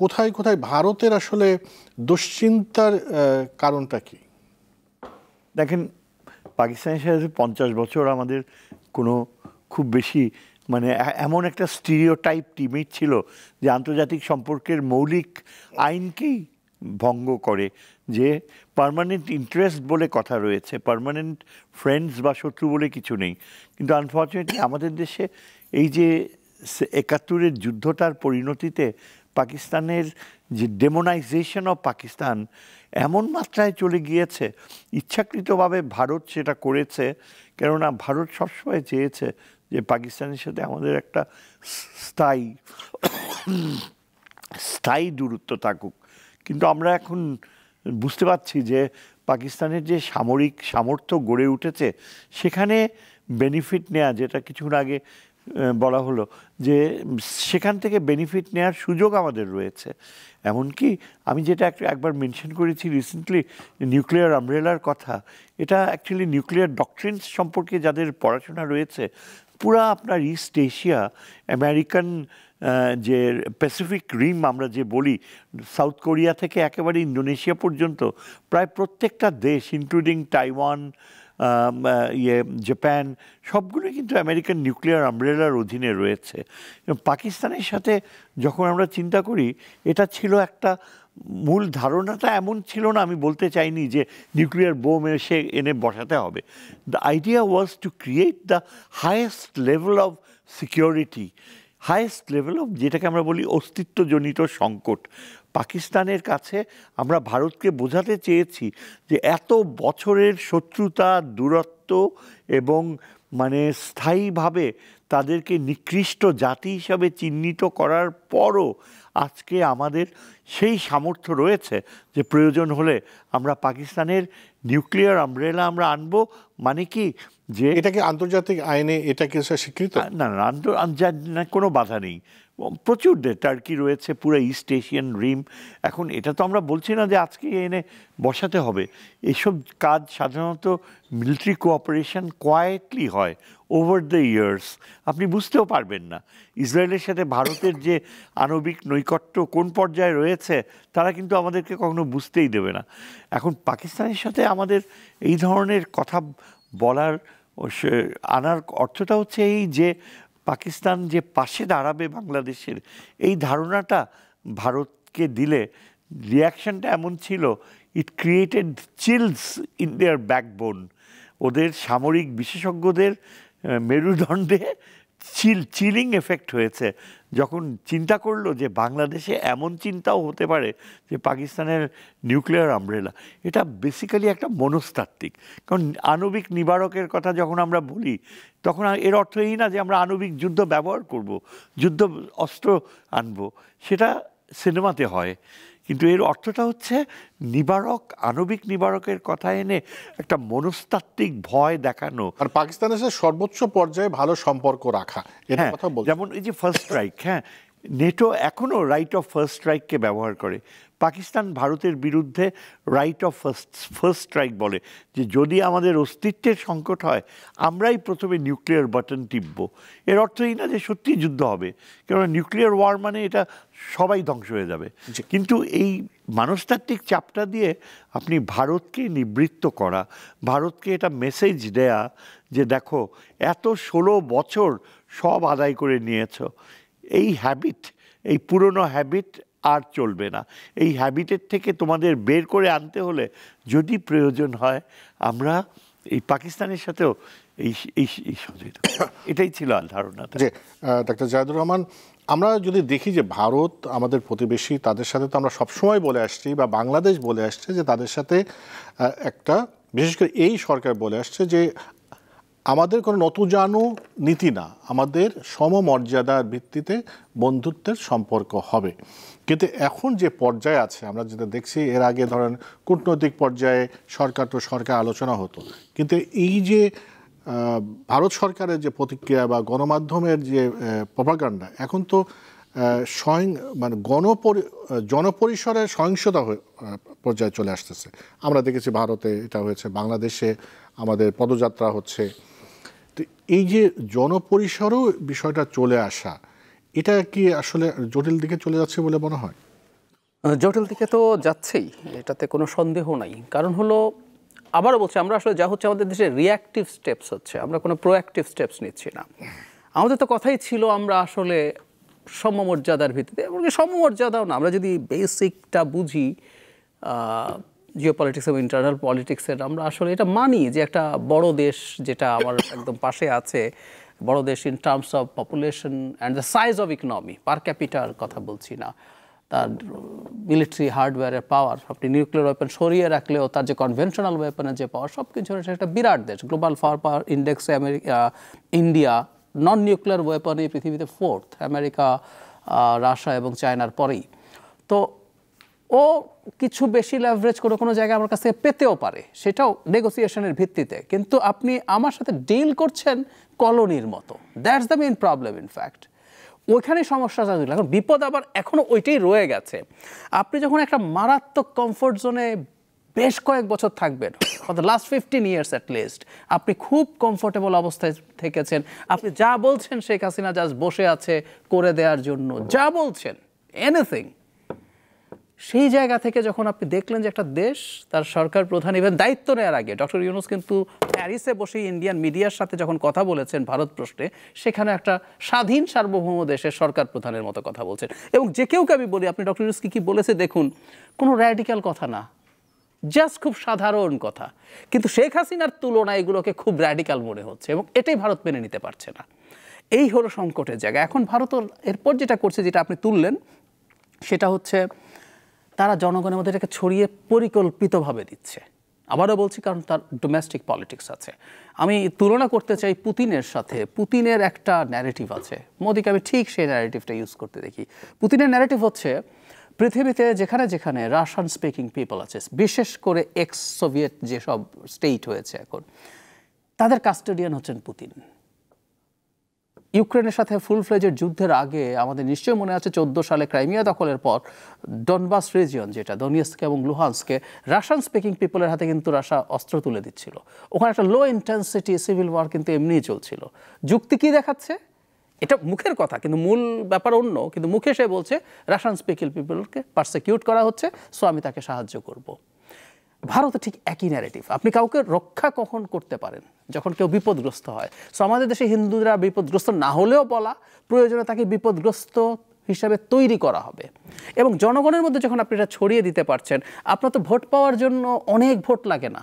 কোথায় কোথায় ভারতের আসলে দুশ্চিন্তার কারণটা কি? দেখেন, পাকিস্তানের সাথে 50 বছর আমাদের কোনো খুব বেশি মানে এমন একটা স্টিরিওটাইপ টিমমেট ছিল যে আন্তর্জাতিক সম্পর্কের মৌলিক আইনকেই ভঙ্গ করে, যে পার্মানেন্ট ইন্টারেস্ট বলে কথা রয়েছে, পার্মানেন্ট ফ্রেন্ডস বা শত্রু বলে কিছু নেই। কিন্তু আনফর্চুনেটলি আমাদের দেশে এই যে 71-এর যুদ্ধটার পরিণতিতে পাকিস্তানের যে ডেমোনাইজেশন অফ পাকিস্তান এমন মাত্রায় চলে গিয়েছে, ইচ্ছাকৃতভাবে ভারত সেটা করেছে, কেননা ভারত সবসময় চেয়েছে যে পাকিস্তানের সাথে আমাদের একটা স্থায়ী দূরত্ব থাকুক। কিন্তু আমরা এখন বুঝতে পারছি যে পাকিস্তানের যে সামরিক সামর্থ্য গড়ে উঠেছে, সেখানে বেনিফিট নেওয়া, যেটা কিছুক্ষণ আগে বলা হলো, যে সেখান থেকে বেনিফিট নেওয়ার সুযোগ আমাদের রয়েছে। এমনকি আমি যেটা একবার মেনশন করেছি রিসেন্টলি, নিউক্লিয়ার আমব্রেলার কথা, এটা অ্যাকচুয়ালি নিউক্লিয়ার ডকট্রিনস সম্পর্কে যাদের পড়াশোনা রয়েছে, পুরা আপনার ইস্ট এশিয়া, আমেরিকান যে প্যাসিফিক রিম আমরা যে বলি, সাউথ কোরিয়া থেকে একেবারে ইন্দোনেশিয়া পর্যন্ত প্রায় প্রত্যেকটা দেশ, ইনক্লুডিং তাইওয়ান, জাপান, সবগুলোই কিন্তু আমেরিকান নিউক্লিয়ার আমব্রেলার অধীনে রয়েছে। পাকিস্তানের সাথে যখন আমরা চিন্তা করি, এটা ছিল একটা মূল ধারণাটা এমন ছিল না, আমি বলতে চাইনি যে নিউক্লিয়ার বোম এসে এনে বসাতে হবে। The idea was to create the highest level of security, highest level of, যেটাকে আমরা বলি অস্তিত্বজনিত সংকট। পাকিস্তানের কাছে আমরা ভারতকে বোঝাতে চেয়েছি যে এত বছরের শত্রুতা, দূরত্ব এবং মানে স্থায়ীভাবে তাদেরকে নিকৃষ্ট জাতি হিসাবে চিহ্নিত করার পরও আজকে আমাদের সেই সামর্থ্য রয়েছে যে প্রয়োজন হলে আমরা পাকিস্তানের নিউক্লিয়ার আমব্রেলা আমরা আনবো। মানে কি যে এটা কি আন্তর্জাতিক আইনে এটা কি স্বীকৃত? না না, কোনো বাধা নেই। প্রচুর টার্কি রয়েছে, পুরো ইস্ট এশিয়ান রিম। এখন এটা তো আমরা বলছি না যে আজকে এনে বসাতে হবে। এইসব কাজ সাধারণত মিলিটারি কোঅপারেশন কোয়াইটলি হয় ওভার দ্য ইয়ার্স, আপনি বুঝতেও পারবেন না। ইসরায়েলের সাথে ভারতের যে আণবিক নৈকট্য কোন পর্যায়ে রয়েছে তারা কিন্তু আমাদেরকে কখনো বুঝতেই দেবে না। এখন পাকিস্তানের সাথে আমাদের এই ধরনের কথা বলার আনার অর্থটা হচ্ছে এই যে পাকিস্তান যে পাশে দাঁড়াবে বাংলাদেশের, এই ধারণাটা ভারতকে দিলে রিয়াকশনটা এমন ছিল, it created chills in their backbone. ওদের সামরিক বিশেষজ্ঞদের মেরুদণ্ডে চিলিং এফেক্ট হয়েছে যখন চিন্তা করলো যে বাংলাদেশে এমন চিন্তাও হতে পারে যে পাকিস্তানের নিউক্লিয়ার আমব্রেলা। এটা বেসিক্যালি একটা মনস্তাত্ত্বিক, কারণ আণবিক নিবারকের কথা যখন আমরা বলি তখন এর অর্থ এই না যে আমরা আণবিক যুদ্ধ ব্যবহার করব, যুদ্ধ অস্ত্র আনবো, সেটা সিনেমাতে হয়। কিন্তু এর অর্থটা হচ্ছে নিবারক, আণবিক নিবারকের কথা এনে একটা মনস্তাত্ত্বিক ভয় দেখানো। আর পাকিস্তানের সাথে সর্বোচ্চ পর্যায়ে ভালো সম্পর্ক রাখা, এটা কথা বলছি। যেমন এই যে ফার্স্ট স্ট্রাইক, হ্যাঁ, নেটো এখনও রাইট অফ ফার্স্ট স্ট্রাইককে ব্যবহার করে। পাকিস্তান ভারতের বিরুদ্ধে রাইট অফ ফার্স্ট স্ট্রাইক বলে যে যদি আমাদের অস্তিত্বের সংকট হয় আমরাই প্রথমে নিউক্লিয়ার বাটন টিপব। এর অর্থই না যে সত্যি যুদ্ধ হবে, কেননা নিউক্লিয়ার ওয়ার মানে এটা সবাই ধ্বংস হয়ে যাবে। কিন্তু এই মনস্তাত্ত্বিক চাপটা দিয়ে আপনি ভারতকে নিবৃত্ত করা, ভারতকে এটা মেসেজ দেয়া যে দেখো এত 16 বছর সব আদায় করে নিয়েছ, এই হ্যাবিট, এই পুরনো হ্যাবিট আর চলবে না। এই হ্যাবিটের থেকে তোমাদের বের করে আনতে হলে যদি প্রয়োজন হয় আমরা এই পাকিস্তানের সাথেও এই সহযোগিতা, এটাই ছিল ধারণাটা। যে ডাক্তার জাহিদুর রহমান, আমরা যদি দেখি যে ভারত আমাদের প্রতিবেশী, তাদের সাথে তো আমরা সবসময় বলে আসছি বা বাংলাদেশ বলে আসছে যে তাদের সাথে একটা, বিশেষ করে এই সরকার বলে আসছে যে আমাদের কোনো নতুজানু নীতি না, আমাদের সমমর্যাদার ভিত্তিতে বন্ধুত্বের সম্পর্ক হবে। কিন্তু এখন যে পর্যায়ে আছে আমরা যেটা দেখছি, এর আগে ধরেন কূটনৈতিক পর্যায়ে সরকার তো সরকার আলোচনা হতো, কিন্তু এই যে ভারত সরকারের যে প্রতিক্রিয়া বা গণমাধ্যমের যে প্রপাগান্ডা, এখন তো মানে জনপরিসরে সহিংসতা পর্যায়ে চলে আসতেছে। আমরা দেখেছি ভারতে এটা হয়েছে, বাংলাদেশে আমাদের পদযাত্রা হচ্ছে। তো এই যে জনপরিসরেও বিষয়টা চলে আসা, এটা কি আসলে জটিল দিকে চলে যাচ্ছে বলে মনে হয়? জটিল দিকে তো যাচ্ছেই, এটাতে কোনো সন্দেহ নাই। কারণ হলো, আবারও বলছি, আমরা আসলে যা হচ্ছে আমাদের দেশে রিয়াক্টিভ স্টেপস হচ্ছে, আমরা কোনো প্রোঅ্যাক্টিভ স্টেপস নিচ্ছি না। আমাদের তো কথাই ছিল আমরা আসলে সমমর্যাদার ভিত্তিতে, এমনকি সমমর্যাদাও না, আমরা যদি বেসিকটা বুঝি জিও পলিটিক্স এবং ইন্টারনাল পলিটিক্সের, আমরা আসলে এটা মানি যে একটা বড় দেশ যেটা আমার একদম পাশে আছে, বড় দেশ in terms of population and the size of economy, per ক্যাপিটার কথা বলছি না, তার মিলিটারি হার্ডওয়্যারের পাওয়ার, আপনি নিউক্লিয়ার ওয়েপন সরিয়ে রাখলেও তার যে কনভেনশনাল ওয়েপনের যে পাওয়ার, সব কিছু একটা বিরাট দেশ। গ্লোবাল পাওয়ার ইন্ডেক্সে ইন্ডিয়া নন নিউক্লিয়ার ওয়েপনে পৃথিবীতে 4th, আমেরিকা, রাশিয়া এবং চায়নার পরেই। তো ও কিছু বেশি লেভারেজ করে কোনো জায়গায় আমার কাছ থেকে পেতেও পারে, সেটাও নেগোসিয়েশনের ভিত্তিতে। কিন্তু আপনি আমার সাথে ডিল করছেন কলোনির মতো, that's the main problem. In fact ওইখানেই সমস্যাটা ছিল। এখন বিপদ আবার এখনও ওইটাই রয়ে গেছে। আপনি যখন একটা মারাত্মক কমফোর্ট জোনে বেশ কয়েক বছর থাকবেন, for the last 15 years at least, আপনি খুব কমফোর্টেবল অবস্থায় থেকেছেন, আপনি যা বলছেন শেখ হাসিনা জাস্ট বসে আছে করে দেওয়ার জন্য, যা বলছেন এনিথিং, সেই জায়গা থেকে যখন আপনি দেখলেন যে একটা দেশ তার সরকার প্রধান ইভেন দায়িত্ব নেওয়ার আগে ডক্টর ইউনূস কিন্তু প্যারিসে বসে ইন্ডিয়ান মিডিয়ার সাথে যখন কথা বলেছেন ভারত প্রশ্নে, সেখানে একটা স্বাধীন সার্বভৌম দেশের সরকার প্রধানের মতো কথা বলছেন। এবং যে কেউকে আমি বলি, আপনি ডক্টর ইউনূস কি বলেছে দেখুন, কোনো র্যাডিক্যাল কথা না, জাস্ট খুব সাধারণ কথা, কিন্তু শেখ হাসিনার তুলনায় এগুলোকে খুব র্যাডিক্যাল মনে হচ্ছে এবং এটাই ভারত মেনে নিতে পারছে না। এই হলো সংকটের জায়গা। এখন ভারত এরপর যেটা করছে, যেটা আপনি তুললেন, সেটা হচ্ছে তারা জনগণের মধ্যে এটাকে ছড়িয়ে পরিকল্পিতভাবে দিচ্ছে। আবারও বলছি, কারণ তার ডোমেস্টিক পলিটিক্স আছে। আমি তুলনা করতে চাই পুতিনের সাথে। পুতিনের একটা ন্যারেটিভ আছে, মোদিকে আমি ঠিক সেই ন্যারেটিভটা ইউজ করতে দেখি। পুতিনের ন্যারেটিভ হচ্ছে পৃথিবীতে যেখানে যেখানে রাশিয়ান স্পিকিং পিপল আছে, বিশেষ করে এক্স সোভিয়েত যেসব স্টেট হয়েছে এখন, তাদের কাস্টোডিয়ান হচ্ছেন পুতিন। ইউক্রেনের সাথে ফুল ফ্লেজের যুদ্ধের আগে আমাদের নিশ্চয়ই মনে আছে 14 সালে ক্রাইমিয়া দখলের পর ডনবাস রিজিয়ন, যেটা দনিয়েস্ক এবং লুহান্সকে, রাশিয়ান স্পিকিং পিপলের হাতে কিন্তু রাশিয়া অস্ত্র তুলে দিচ্ছিল। ওখানে একটা লো ইন্টেন্সিটি সিভিল ওয়ার কিন্তু এমনিই চলছিল। যুক্তি কি দেখাচ্ছে? এটা মুখের কথা, কিন্তু মূল ব্যাপার অন্য। কিন্তু মুখে সে বলছে রাশিয়ান স্পিকিং পিপলকে পারসিকিউট করা হচ্ছে, সো আমি তাকে সাহায্য করব। ভারতে ঠিক একই ন্যারেটিভ। আপনি কাউকে রক্ষা কখন করতে পারেন? যখন কেউ বিপদগ্রস্ত হয়। সো আমাদের দেশে হিন্দুরা বিপদগ্রস্ত না হলেও বলা, প্রয়োজনে তাকে বিপদগ্রস্ত হিসাবে তৈরি করা হবে। এবং জনগণের মধ্যে যখন আপনি এটা ছড়িয়ে দিতে পারছেন, আপনার তো ভোট পাওয়ার জন্য অনেক ভোট লাগে না।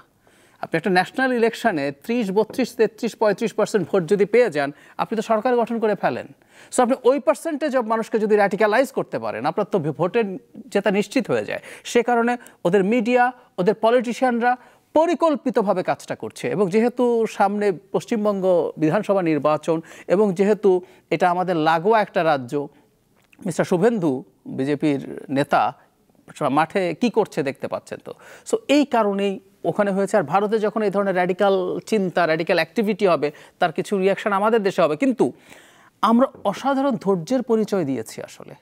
আপনি একটা ন্যাশনাল ইলেকশনে 30, 32, 33, 35% ভোট যদি পেয়ে যান, আপনি তো সরকার গঠন করে ফেলেন। সো আপনি ওই পার্সেন্টেজ অফ মানুষকে যদি র্যাডিক্যালাইজ করতে পারেন, আপনার তো ভোটের জেতা নিশ্চিত হয়ে যায়। সে কারণে ওদের মিডিয়া, ওদের পলিটিশিয়ানরা পরিকল্পিতভাবে কাজটা করছে। এবং যেহেতু সামনে পশ্চিমবঙ্গ বিধানসভা নির্বাচন, এবং যেহেতু এটা আমাদের লাগোয়া একটা রাজ্য, মিস্টার শুভেন্দু বিজেপির নেতা মাঠে কি করছে দেখতে পাচ্ছেন তো। সো এই কারণেই ওখানে হয়েছে। আর ভারতে যখন এই ধরনের র্যাডিক্যাল চিন্তা, র্যাডিক্যাল অ্যাক্টিভিটি হবে, তার কিছু রিয়াকশন আমাদের দেশে হবে। কিন্তু আমরা অসাধারণ ধৈর্যের পরিচয় দিয়েছি আসলে।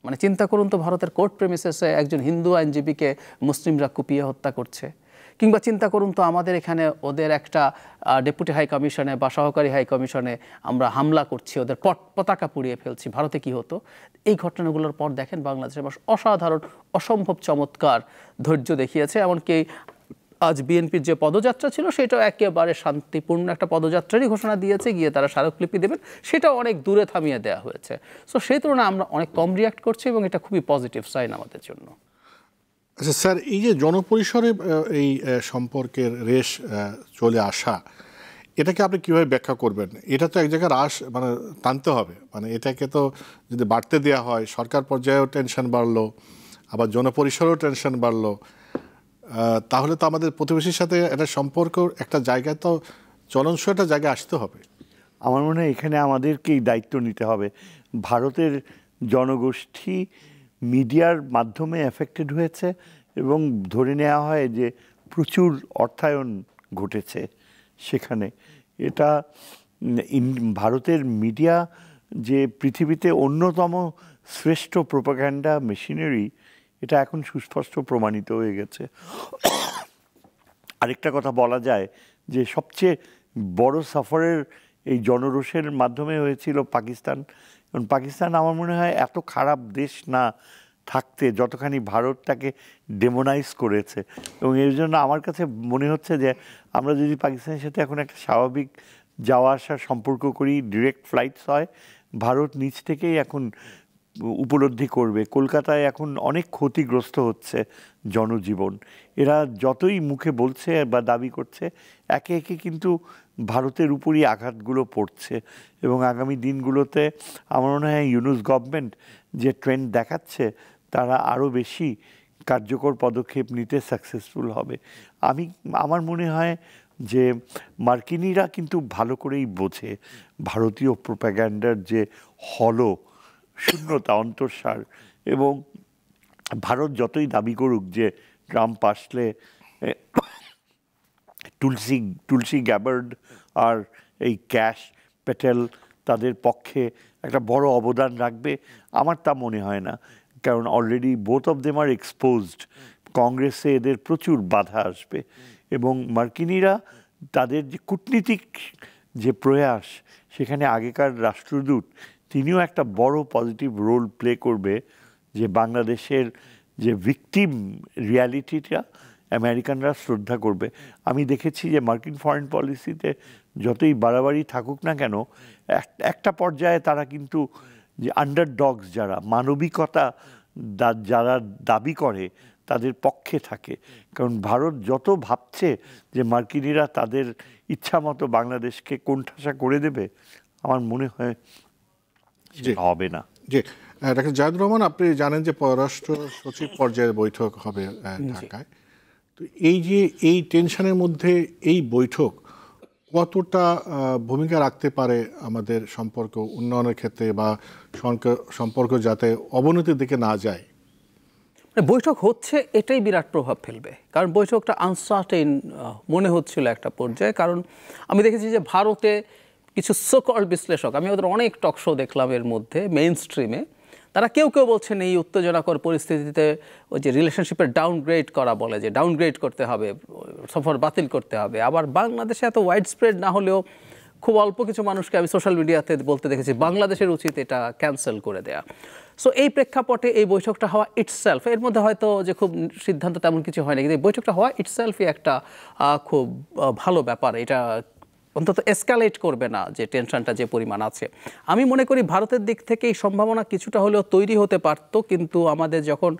মানে চিন্তা করুন তো, ভারতের কোর্ট প্রেমিসেসে একজন হিন্দু আইনজীবীকে মুসলিমরা কুপিয়ে হত্যা করছে। কিংবা চিন্তা করুন তো, আমাদের এখানে ওদের একটা ডেপুটি হাই কমিশনে বা সহকারী হাই কমিশনে আমরা হামলা করছি, ওদের পতাকা পুড়িয়ে ফেলছি। ভারতে কি হতো? এই ঘটনাগুলোর পর দেখেন বাংলাদেশের মানুষ অসাধারণ, অসম্ভব চমৎকার ধৈর্য দেখিয়েছে। এমনকি আজ বিএনপির যে পদযাত্রা ছিল, সেটাও একেবারে শান্তিপূর্ণ একটা পদযাত্রারই ঘোষণা দিয়েছে, গিয়ে তারা স্মারকলিপি দেবেন, সেটাও অনেক দূরে থামিয়ে দেওয়া হয়েছে। সো সেই তুলনায় আমরা অনেক কম রিয়াক্ট করছি এবং এটা খুবই পজিটিভ সাইন আমাদের জন্য। আচ্ছা স্যার, এই যে জনপরিসরে এই সম্পর্কের রেশ চলে আসা, এটাকে আপনি কীভাবে ব্যাখ্যা করবেন? এটা তো এক জায়গায় রাশ মানে টানতে হবে, মানে এটাকে তো যদি বাড়তে দেওয়া হয়, সরকার পর্যায়েও টেনশন বাড়লো, আবার জনপরিসরেও টেনশন বাড়লো, তাহলে তো আমাদের প্রতিবেশীর সাথে একটা সম্পর্ক একটা জায়গায় তো চলনসই একটা জায়গায় আসতে হবে। আমার মনে হয় এখানে আমাদেরকেই দায়িত্ব নিতে হবে। ভারতের জনগোষ্ঠী মিডিয়ার মাধ্যমে এফেক্টেড হয়েছে এবং ধরে নেওয়া হয় যে প্রচুর অর্থায়ন ঘটেছে সেখানে। এটা ভারতের মিডিয়া যে পৃথিবীতে অন্যতম শ্রেষ্ঠ প্রোপাগান্ডা মেশিনারি, এটা এখন সুস্পষ্ট প্রমাণিত হয়ে গেছে। আরেকটা কথা বলা যায় যে সবচেয়ে বড় সাফারের এই জনরোষের মাধ্যমে হয়েছিল পাকিস্তান। কারণ পাকিস্তান আমার মনে হয় এত খারাপ দেশ না থাকতে যতখানি ভারত তাকে ডেমোনাইজ করেছে। এবং এর জন্য আমার কাছে মনে হচ্ছে যে আমরা যদি পাকিস্তানের সাথে এখন একটা স্বাভাবিক যাওয়া আসার সম্পর্ক করি, ডিরেক্ট ফ্লাইটস হয়, ভারত নিজ থেকেই এখন উপলব্ধি করবে কলকাতায় এখন অনেক ক্ষতিগ্রস্ত হচ্ছে জনজীবন। এরা যতই মুখে বলছে বা দাবি করছে, একে একে কিন্তু ভারতের উপরই আঘাতগুলো পড়ছে। এবং আগামী দিনগুলোতে আমার মনে হয় ইউনূস গভর্নমেন্ট যে ট্রেন্ড দেখাচ্ছে, তারা আরও বেশি কার্যকর পদক্ষেপ নিতে সাকসেসফুল হবে। আমার মনে হয় যে মার্কিনিরা কিন্তু ভালো করেই বোঝে ভারতীয় প্রোপাগ্যান্ডার যে শূন্যতা, অন্তঃসার। এবং ভারত যতই দাবি করুক যে ট্রাম্প আসলে তুলসী গ্যাবার্ড আর এই ক্যাশ প্যাটেল তাদের পক্ষে একটা বড় অবদান রাখবে, আমার তা মনে হয় না। কারণ already both of them are exposed. কংগ্রেসে এদের প্রচুর বাধা আসবে। এবং মার্কিনিরা তাদের যে কূটনীতিক যে প্রয়াস, সেখানে আগেকার রাষ্ট্রদূত তিনিও একটা বড় পজিটিভ রোল প্লে করবে, যে বাংলাদেশের যে ভিকটিম রিয়ালিটিটা আমেরিকানরা শ্রদ্ধা করবে। আমি দেখেছি যে মার্কিন ফরেন পলিসিতে যতই বাড়াবাড়ি থাকুক না কেন, একটা পর্যায়ে তারা কিন্তু যে আন্ডারডগস যারা মানবিকতা যারা দাবি করে তাদের পক্ষে থাকে। কারণ ভারত যত ভাবছে যে মার্কিনিরা তাদের ইচ্ছা মতো বাংলাদেশকে কোণঠাসা করে দেবে, আমার মনে হয় হবে না। জি, ডাক্তার জাহিদুর রহমান, আপনি জানেন যে পররাষ্ট্র সচিব পর্যায়ের বৈঠক হবে ঢাকায়। তো এই যে এই টেনশনের মধ্যে এই বৈঠক কতটা ভূমিকা রাখতে পারে আমাদের সম্পর্ক উন্নয়নের ক্ষেত্রে, বা সম্পর্ক যাতে অবনতির দিকে না যায়? বৈঠক হচ্ছে এটাই বিরাট প্রভাব ফেলবে, কারণ বৈঠকটা আনসার্টেইন মনে হচ্ছিল একটা পর্যায়ে। কারণ আমি দেখেছি যে ভারতে কিছু সোকল বিশ্লেষক, আমি ওদের অনেক টক শো দেখলাম এর মধ্যে মেইন স্ট্রিমে, তারা কেউ কেউ বলছেন এই উত্তেজনাকর পরিস্থিতিতে ওই যে রিলেশনশিপের ডাউনগ্রেড করা বলে, যে ডাউনগ্রেড করতে হবে, সফর বাতিল করতে হবে। আবার বাংলাদেশে এত ওয়াইড স্প্রেড না হলেও খুব অল্প কিছু মানুষকে আমি সোশ্যাল মিডিয়াতে বলতে দেখেছি বাংলাদেশের উচিত এটা ক্যান্সেল করে দেয়া। সো এই প্রেক্ষাপটে এই বৈঠকটা হওয়া ইটসেলফ, এর মধ্যে হয়তো যে খুব সিদ্ধান্ত তেমন কিছু হয় না, কিন্তু এই বৈঠকটা হওয়া ইটসেলফই একটা খুব ভালো ব্যাপার। এটা অন্তত এসকালেট করবে না যে টেনশনটা যে পরিমাণ আছে। আমি মনে করি ভারতের দিক থেকে এই সম্ভাবনা কিছুটা হলেও তৈরি হতে পারত, কিন্তু আমাদের যখন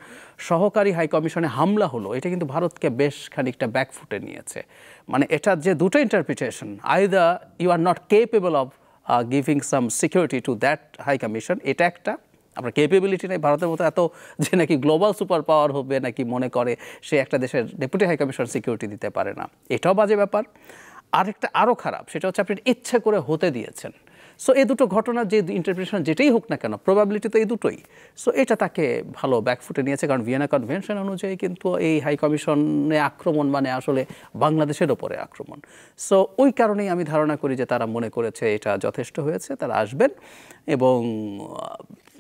সহকারী হাই কমিশনে হামলা হলো, এটা কিন্তু ভারতকে বেশ খানিকটা ব্যাকফুটে নিয়েছে। মানে এটার যে দুটো interpretation, either you are not capable of giving some security to that high commission, এটা একটা, আপনার কেপেবিলিটি নেই ভারতের মতো এত যে নাকি গ্লোবাল সুপার পাওয়ার হবে নাকি মনে করে সে একটা দেশের ডেপুটি হাই কমিশন সিকিউরিটি দিতে পারে না, এটাও বাজে ব্যাপার। আরেকটা আরও খারাপ, সেটা হচ্ছে আপনি ইচ্ছে করে হতে দিয়েছেন। সো এই দুটো ঘটনার যে ইন্টারপ্রিটেশন যেটাই হোক না কেন, প্রবাবিলিটি তো এই দুটোই। সো এটা তাকে ভালো ব্যাকফুটে নিয়েছে, কারণ ভিয়েনা কনভেনশন অনুযায়ী কিন্তু এই হাই কমিশনে আক্রমণ মানে আসলে বাংলাদেশের ওপরে আক্রমণ। সো ওই কারণেই আমি ধারণা করি যে তারা মনে করেছে এটা যথেষ্ট হয়েছে, তারা আসবেন এবং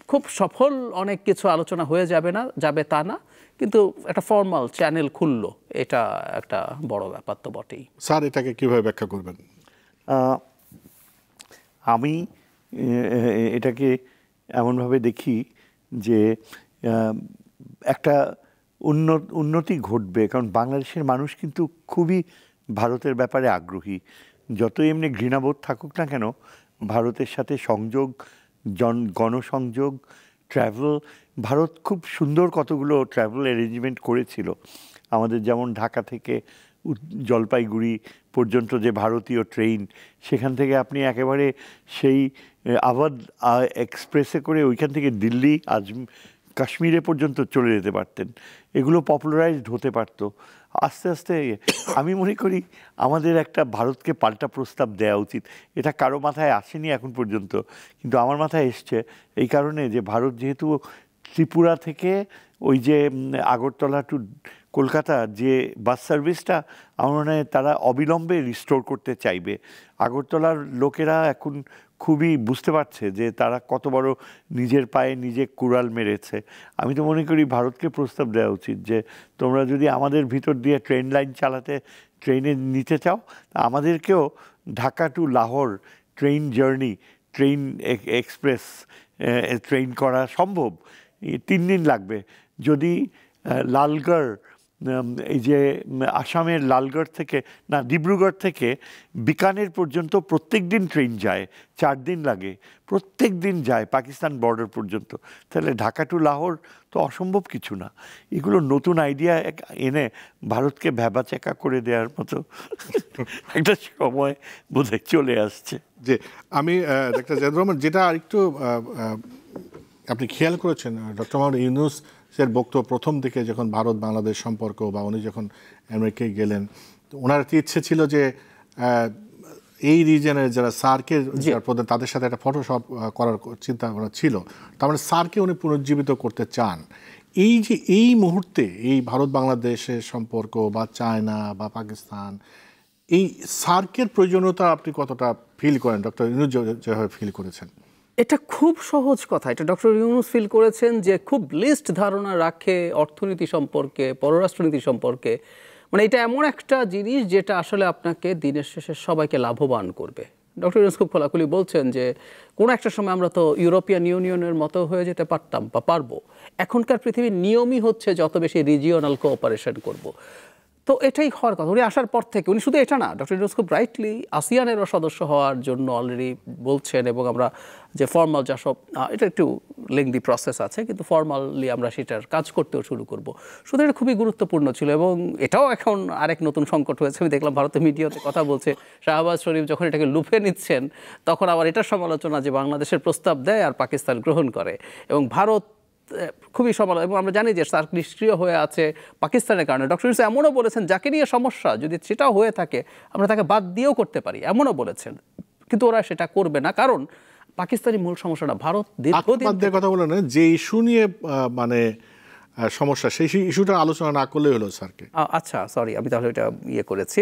খুব সফল অনেক কিছু আলোচনা হয়ে যাবে তা না, কিন্তু একটা ফর্মাল চ্যানেল খুললো, এটা একটা বড় ব্যাপার তো বটেই। স্যার, এটাকে কিভাবে ব্যাখ্যা করবেন? আমি এটাকে এমনভাবে দেখি যে একটা উন্নতি ঘটবে, কারণ বাংলাদেশের মানুষ কিন্তু খুবই ভারতের ব্যাপারে আগ্রহী। যতই এমনি ঘৃণাবোধ থাকুক না কেন, ভারতের সাথে সংযোগ, গণসংযোগ, ট্রাভেল, ভারত খুব সুন্দর কতগুলো ট্রাভেল অ্যারেঞ্জমেন্ট করেছিল আমাদের। যেমন ঢাকা থেকে জলপাইগুড়ি পর্যন্ত যে ভারতীয় ট্রেন, সেখান থেকে আপনি একেবারে সেই আওয়াধ এক্সপ্রেসে করে ওইখান থেকে দিল্লি, কাশ্মীরে পর্যন্ত চলে যেতে পারতেন। এগুলো পপুলারাইজড হতে পারত আস্তে আস্তে। আমি মনে করি আমাদের একটা ভারতকে পাল্টা প্রস্তাব দেওয়া উচিত। এটা কারো মাথায় আসেনি এখন পর্যন্ত, কিন্তু আমার মাথায় এসছে এই কারণে যে ভারত যেহেতু ত্রিপুরা থেকে ওই যে আগরতলা টু কলকাতা যে বাস সার্ভিসটা, আমার মনে হয় তারা অবিলম্বে রিস্টোর করতে চাইবে। আগরতলার লোকেরা এখন খুবই বুঝতে পারছে যে তারা কত বড় নিজের পায়ে নিজে কুড়াল মেরেছে। আমি তো মনে করি ভারতকে প্রস্তাব দেওয়া উচিত যে তোমরা যদি আমাদের ভিতর দিয়ে ট্রেন লাইন চালাতে, ট্রেনে নিতে চাও, আমাদেরকেও Dhaka to Lahore train journey, train express train করা সম্ভব। 3 দিন লাগবে। যদি লালগড়, এই যে আসামের লালগড় থেকে না ডিব্রুগড় থেকে বিকানের পর্যন্ত প্রত্যেক দিন ট্রেন যায়, 4 দিন লাগে, প্রত্যেক দিন যায় পাকিস্তান বর্ডার পর্যন্ত, তাহলে ঢাকা টু লাহোর তো অসম্ভব কিছু না। এগুলো নতুন আইডিয়া এনে ভারতকে ভ্যাবাচ্যাকা করে দেওয়ার মতো একটা সময় বোধহয় চলে আসছে। যে আমি ডাক্তার জাহিদুর রহমান, যেটা একটু আপনি খেয়াল করেছেন, ডক্টর মোহাম্মদ ইউনূসের বক্তব্য প্রথম দিকে যখন ভারত বাংলাদেশ সম্পর্ক, বা উনি যখন আমেরিকায় গেলেন, ওনার একটি ইচ্ছে ছিল যে এই রিজনের যারা সার্কের প্রধান, তাদের সাথে একটা ফটোশপ করার চিন্তা ভাবনা ছিল। তার মানে সার্ককে উনি পুনর্জীবিত করতে চান। এই যে এই মুহূর্তে এই ভারত বাংলাদেশের সম্পর্ক, বা চায়না বা পাকিস্তান, এই সার্কের প্রয়োজনীয়তা আপনি কতটা ফিল করেন, ডক্টর ইউনূস যেভাবে ফিল করেছেন? এটা খুব সহজ কথা। এটা ডক্টর ইউনূস ফিল করেছেন যে খুব লিস্ট ধারণা রাখে অর্থনীতি সম্পর্কে, পররাষ্ট্রনীতি সম্পর্কে। মানে এটা এমন একটা জিনিস যেটা আসলে আপনাকে দিনের শেষে সবাইকে লাভবান করবে। ডক্টর ইউনূস খুব খোলাখুলি বলছেন যে কোনো একটা সময় আমরা তো ইউরোপিয়ান ইউনিয়নের মতো হয়ে যেতে পারতাম বা পারবো, এখনকার পৃথিবীর নিয়মই হচ্ছে যত বেশি রিজিওনাল কোঅপারেশন করব। তো এটাই হওয়ার কথা। উনি আসার পর থেকে উনি শুধু এটা না, ডক্টর ইউনূস খুব রাইটলি আসিয়ানেরও সদস্য হওয়ার জন্য অলরেডি বলছেন, এবং আমরা যে ফর্মাল যা সব, এটা একটু লেংদি প্রসেস আছে, কিন্তু ফর্মালি আমরা সেটার কাজ করতেও শুরু করব। শুধু এটা খুবই গুরুত্বপূর্ণ ছিল, এবং এটাও এখন আরেক নতুন সংকট হয়েছে। আমি দেখলাম ভারতের মিডিয়াতে কথা বলছে, শাহবাজ শরীফ যখন এটাকে লুফে নিচ্ছেন তখন আবার এটার সমালোচনা যে বাংলাদেশের প্রস্তাব দেয় আর পাকিস্তান গ্রহণ করে, এবং ভারত খুবই সমালোচনা। এবং আমরা জানি যে সার্ক নিষ্ক্রিয় হয়ে আছে পাকিস্তানের কারণে। ডক্টর ইউনূস এমনও বলেছেন যাকে নিয়ে সমস্যা যদি সেটাও হয়ে থাকে আমরা তাকে বাদ দিয়েও করতে পারি, এমনও বলেছেন। কিন্তু ওরা সেটা করবে না, কারণ পাকিস্তানি মূল সমস্যাটা ভারত দীর্ঘদিন কথা বলেন যে ইস্যু নিয়ে মানে সমস্যা, সেই ইস্যুটা আলোচনা না করলে হলো স্যারকে। আচ্ছা সরি, আমি তাহলে এটা করেছি।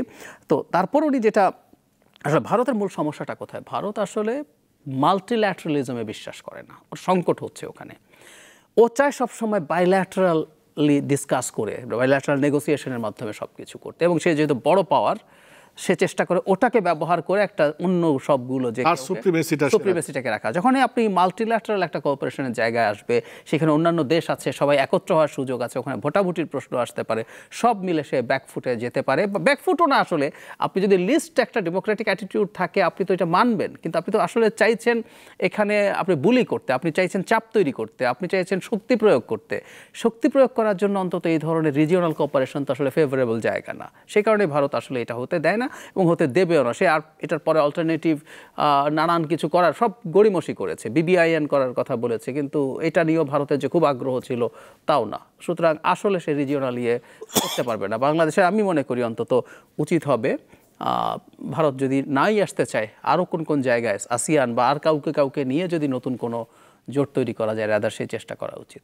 তো তারপর উনি যেটা আসলে ভারতের মূল সমস্যাটা কোথায়, ভারত আসলে মাল্টিল্যাটারালিজমে বিশ্বাস করে না, ওর সংকট হচ্ছে ওখানে। ও চায় সবসময় বাইল্যাটারালি ডিসকাস করে, বাইল্যাটারাল নেগোসিয়েশনের মাধ্যমে সব কিছু করতে, এবং সে যেহেতু বড় পাওয়ার সে চেষ্টা করে ওটাকে ব্যবহার করে একটা অন্য সবগুলো যে সুপ্রিমেসিটাকে রাখা। যখন আপনি মাল্টিল্যাটারাল একটা কোঅপারেশনের জায়গায় আসবে, সেখানে অন্যান্য দেশ আছে, সবাই একত্র হওয়ার সুযোগ আছে, ওখানে ভোটাভুটির প্রশ্ন আসতে পারে, সব মিলে সে ব্যাকফুটে যেতে পারে। বা ব্যাকফুটও না, আসলে আপনি যদি লিস্ট একটা ডেমোক্রেটিক অ্যাটিটিউড থাকে আপনি তো এটা মানবেন, কিন্তু আপনি তো আসলে চাইছেন এখানে আপনি বুলি করতে, আপনি চাইছেন চাপ তৈরি করতে, আপনি চাইছেন শক্তি প্রয়োগ করতে। শক্তি প্রয়োগ করার জন্য অন্তত এই ধরনের রিজিওনাল কোঅপারেশন তো আসলে ফেভারেবল জায়গা না। সেই কারণে ভারত আসলে এটা হতে দেয় না এবং হতে দেবেও না। সে আর এটার পরে অল্টারনেটিভ নানান কিছু করার সব গড়িমসি করেছে, বিবিআইএন করার কথা বলেছে, কিন্তু এটা নিয়েও ভারতের যে খুব আগ্রহ ছিল তাও না। সুতরাং আসলে সে রিজিওনাল ইয়ে করতে পারবে না। বাংলাদেশের আমি মনে করি অন্তত উচিত হবে ভারত যদি নাই আসতে চায় আরও কোন কোন জায়গায় আসিয়ান বা আর কাউকে নিয়ে যদি নতুন কোনো জোট তৈরি করা যায়, রাদার সেই চেষ্টা করা উচিত।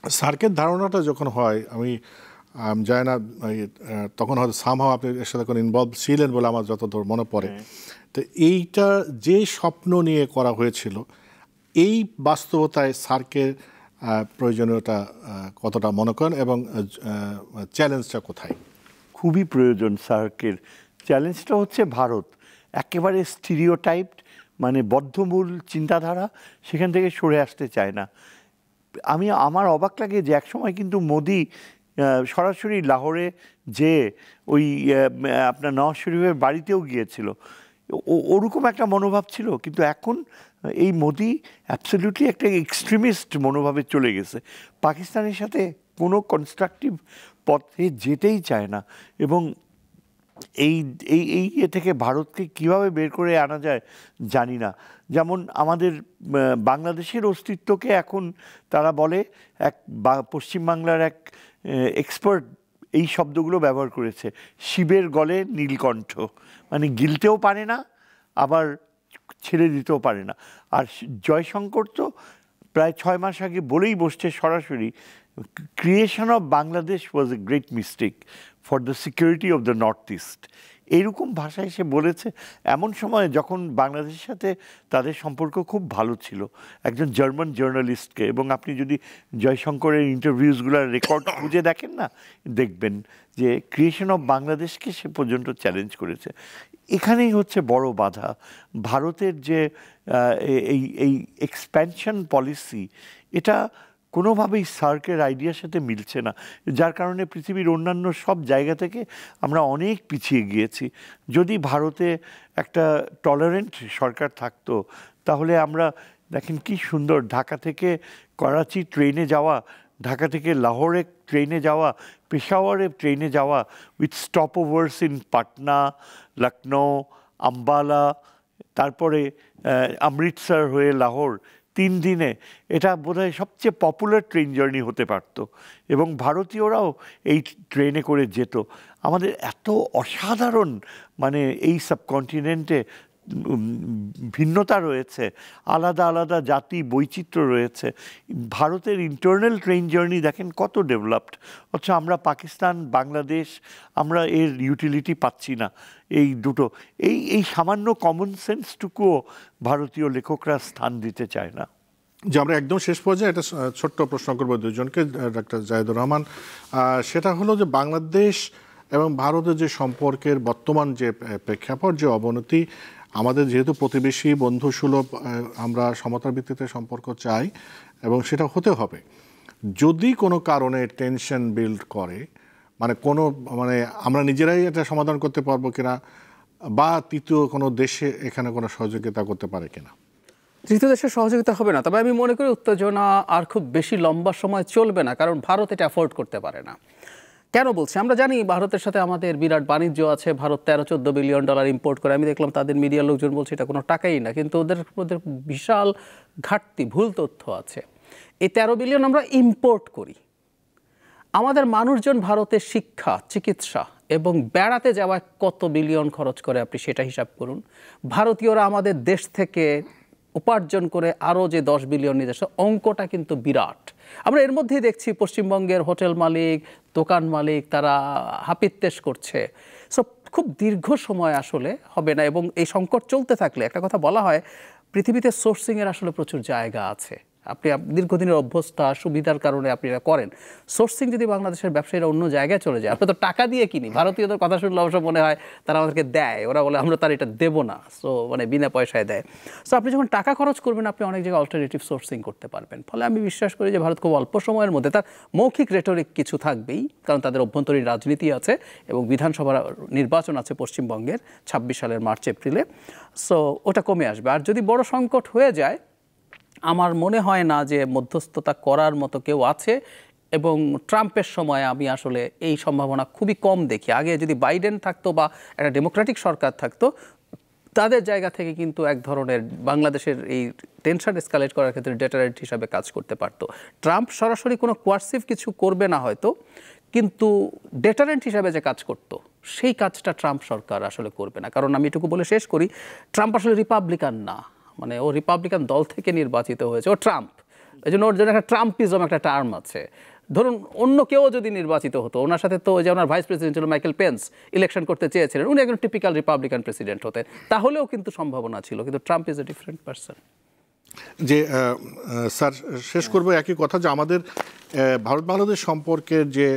সার্কের ধারণাটা যখন হয়, আমি জানি না তখন হয়তো সামহাও আপনি এর সাথে কোনো ইনভলভ ছিলেন বলে আমার যতদূর মনে পড়ে। তো এইটা যে স্বপ্ন নিয়ে করা হয়েছিল, এই বাস্তবতায় সার্কের প্রয়োজনীয়তা কতটা মনে করেন এবং চ্যালেঞ্জটা কোথায়? খুবই প্রয়োজন সার্কের। চ্যালেঞ্জটা হচ্ছে ভারত একেবারে স্টিরিওটাইপড, মানে বদ্ধমূল চিন্তাধারা, সেখান থেকে সরে আসতে চায় না। আমার অবাক লাগে যে একসময় কিন্তু মোদি সরাসরি লাহোরে যে ওই আপনার নওয়াজ শরীফের বাড়িতেও গিয়েছিল, ওরকম একটা মনোভাব ছিল। কিন্তু এখন এই মোদি অ্যাবসলিউটলি একটা এক্সট্রিমিস্ট মনোভাবে চলে গেছে, পাকিস্তানের সাথে কোনো কনস্ট্রাকটিভ পথে যেতেই চায় না। এবং এই থেকে ভারতকে কিভাবে বের করে আনা যায় জানি না। যেমন আমাদের বাংলাদেশের অস্তিত্বকে এখন তারা বলে, পশ্চিমবাংলার এক এক্সপার্ট এই শব্দগুলো ব্যবহার করেছে, শিবের গলে নীলকণ্ঠ, মানে গিলতেও পারে না আবার ছেড়ে দিতেও পারে না। আর জয়শঙ্কর তো প্রায় 6 মাস আগে বলেই বসছে সরাসরি, creation of Bangladesh was a great mistake for the security of the north east, এইরকম ভাষায় সে বলেছে এমন সময় যখন বাংলাদেশের সাথে তাদের সম্পর্ক খুব ভালো ছিল একজন জার্মান জার্নালিস্টকে। এবং আপনি যদি জয়শঙ্করের ইন্টারভিউসগুলোর রেকর্ড খুঁজে দেখেন না, দেখবেন যে ক্রিয়েশন অফ বাংলাদেশকে সে পর্যন্ত চ্যালেঞ্জ করেছে। এখানেই হচ্ছে বড় বাধা ভারতের, যে এই এক্সপ্যানশন পলিসি, এটা কোনোভাবেই সার্কের আইডিয়ার সাথে মিলছে না, যার কারণে পৃথিবীর অন্যান্য সব জায়গা থেকে আমরা অনেক পিছিয়ে গিয়েছি। যদি ভারতে একটা টলারেন্ট সরকার থাকতো তাহলে আমরা দেখেন কি সুন্দর ঢাকা থেকে করাচি ট্রেনে যাওয়া, ঢাকা থেকে লাহোরে ট্রেনে যাওয়া, পেশাওয়ারে ট্রেনে যাওয়া, with stop ওভার্স in Patna, Lucknow, Ambala, তারপরে অমৃতসর হয়ে লাহোর, 3 দিনে এটা বোধহয় সবচেয়ে পপুলার ট্রেন জার্নি হতে পারত এবং ভারতীয়রাও এই ট্রেনে করে যেত। আমাদের এত অসাধারণ, মানে এই সাবকন্টিনেন্টে ভিন্নতা রয়েছে, আলাদা আলাদা জাতি বৈচিত্র্য রয়েছে। ভারতের ইন্টারনাল ট্রেন জার্নি দেখেন কত ডেভেলপড, অথচ আমরা পাকিস্তান, বাংলাদেশ, আমরা এর ইউটিলিটি পাচ্ছি না। এই দুটো এই সামান্য কমন সেন্সটুকুও ভারতীয় লেখকরা স্থান দিতে চায় না। যে আমরা একদম শেষ পর্যায়ে একটা ছোট্ট প্রশ্ন করবো দুজনকে, ডাক্তার জাহিদুর রহমান, সেটা হলো যে বাংলাদেশ এবং ভারতের যে সম্পর্কের বর্তমান যে প্রেক্ষাপট, যে অবনতি, আমাদের যেহেতু প্রতিবেশী বন্ধুসুলভ, আমরা সমতার ভিত্তিতে সম্পর্ক চাই এবং সেটা হতে হবে। যদি কোনো কারণে টেনশন বিল্ড করে, মানে আমরা নিজেরাই এটা সমাধান করতে পারবো কিনা, বা তৃতীয় কোনো দেশে এখানে কোনো সহযোগিতা করতে পারে কিনা। তৃতীয় দেশের সহযোগিতা হবে না, তবে আমি মনে করি উত্তেজনা আর খুব বেশি লম্বা সময় চলবে না, কারণ ভারত এটা অ্যাফোর্ড করতে পারে না। কেন বলছি? আমরা জানি ভারতের সাথে আমাদের বিরাট বাণিজ্য আছে, ভারত 13-14 বিলিয়ন ডলার ইম্পোর্ট করে। আমি দেখলাম তাদের মিডিয়ার লোকজন বলছে এটা কোনো টাকাই না, কিন্তু ওদের বিশাল ঘাটতি, ভুল তথ্য আছে। এই 13 বিলিয়ন আমরা ইম্পোর্ট করি। আমাদের মানুষজন ভারতের শিক্ষা, চিকিৎসা এবং বেড়াতে যাওয়ায় কত বিলিয়ন খরচ করে আপনি সেটা হিসাব করুন। ভারতীয়রা আমাদের দেশ থেকে উপার্জন করে আরও যে 10 বিলিয়ন নিয়ে যাচ্ছে, অঙ্কটা কিন্তু বিরাট। আমরা এর মধ্যেই দেখছি পশ্চিমবঙ্গের হোটেল মালিক, দোকান মালিক তারা হাপিত্তেশ করছে। সো খুব দীর্ঘ সময় আসলে হবে না, এবং এই সংকট চলতে থাকলে একটা কথা বলা হয়, পৃথিবীতে সোর্সিংয়ের আসলে প্রচুর জায়গা আছে। আপনি দীর্ঘদিনের অভ্যস্তা, সুবিধার কারণে আপনি এটা করেন। সোর্সিং যদি বাংলাদেশের ব্যবসায়ীরা অন্য জায়গায় চলে যায়, আমরা তো টাকা দিয়ে কিনি। ভারতীয়দের কথা শুনলে অবশ্য মনে হয় তারা আমাদেরকে দেয়, ওরা বলে আমরা তার এটা দেবো না, সো মানে বিনা পয়সায় দেয়। সো আপনি যখন টাকা খরচ করবেন, আপনি অনেক জায়গায় অল্টারনেটিভ সোর্সিং করতে পারবেন। ফলে আমি বিশ্বাস করি যে ভারত খুব অল্প সময়ের মধ্যে, তার মৌখিক রেটরিক কিছু থাকবেই, কারণ তাদের অভ্যন্তরীণ রাজনীতি আছে এবং বিধানসভা নির্বাচন আছে পশ্চিমবঙ্গের 26 সালের মার্চ এপ্রিলে। সো ওটা কমে আসবে। আর যদি বড় সংকট হয়ে যায়, আমার মনে হয় না যে মধ্যস্থতা করার মতো কেউ আছে, এবং ট্রাম্পের সময় আমি আসলে এই সম্ভাবনা খুবই কম দেখি। আগে যদি বাইডেন থাকতো বা একটা ডেমোক্রেটিক সরকার থাকতো, তাদের জায়গা থেকে কিন্তু এক ধরনের বাংলাদেশের এই টেনশন এসকালেট করার ক্ষেত্রে ডেটারেন্ট হিসাবে কাজ করতে পারতো। ট্রাম্প সরাসরি কোনো কোয়ার্সিভ কিছু করবে না হয়তো, কিন্তু ডেটারেন্ট হিসাবে যে কাজ করতো, সেই কাজটা ট্রাম্প সরকার আসলে করবে না। কারণ আমি এটুকু বলে শেষ করি, ট্রাম্প আসলে রিপাবলিকান না, মানে ও রিপাবলিকান দল থেকে নির্বাচিত হয়েছে, ও ট্রাম্প। এই জন্য ওর জন্য একটা ট্রাম্পিজম একটা টার্ম আছে। ধরুন অন্য কেউ যদি নির্বাচিত হতো, ওনার সাথে তো যে ওনার ভাইস প্রেসিডেন্ট ছিল মাইকেল পেন্স, ইলেকশন করতে চেয়েছিলেন, উনি একজন টিপিক্যাল রিপাবলিকান প্রেসিডেন্ট হতেন, তাহলেও কিন্তু সম্ভাবনা ছিল। কিন্তু Trump is a different person. যে স্যার, শেষ করবো একই কথা, যে আমাদের ভারত বাংলাদেশ সম্পর্কের যে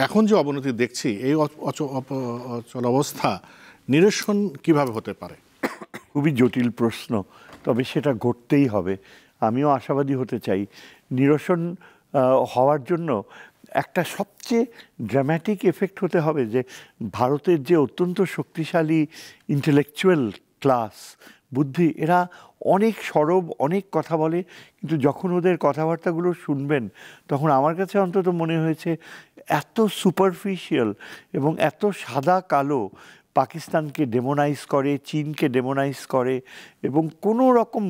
এখন যে অবনতি দেখছি, এই অচল অবস্থা নিরসন কিভাবে হতে পারে? খুবই জটিল প্রশ্ন, তবে সেটা ঘটতেই হবে। আমিও আশাবাদী হতে চাই। নিরসন হওয়ার জন্য একটা সবচেয়ে ড্রামাটিক এফেক্ট হতে হবে যে ভারতের যে অত্যন্ত শক্তিশালী ইন্টেলেকচুয়াল ক্লাস, বুদ্ধি, এরা অনেক সরব, অনেক কথা বলে, কিন্তু যখন ওদের কথাবার্তাগুলো শুনবেন, তখন আমার কাছে অন্তত মনে হয়েছে এত সুপারফিশিয়াল এবং এত সাদা কালো, পাকিস্তানকে ডেমোনাইজ করে, চীনকে ডেমোনাইজ করে, এবং কোনো রকম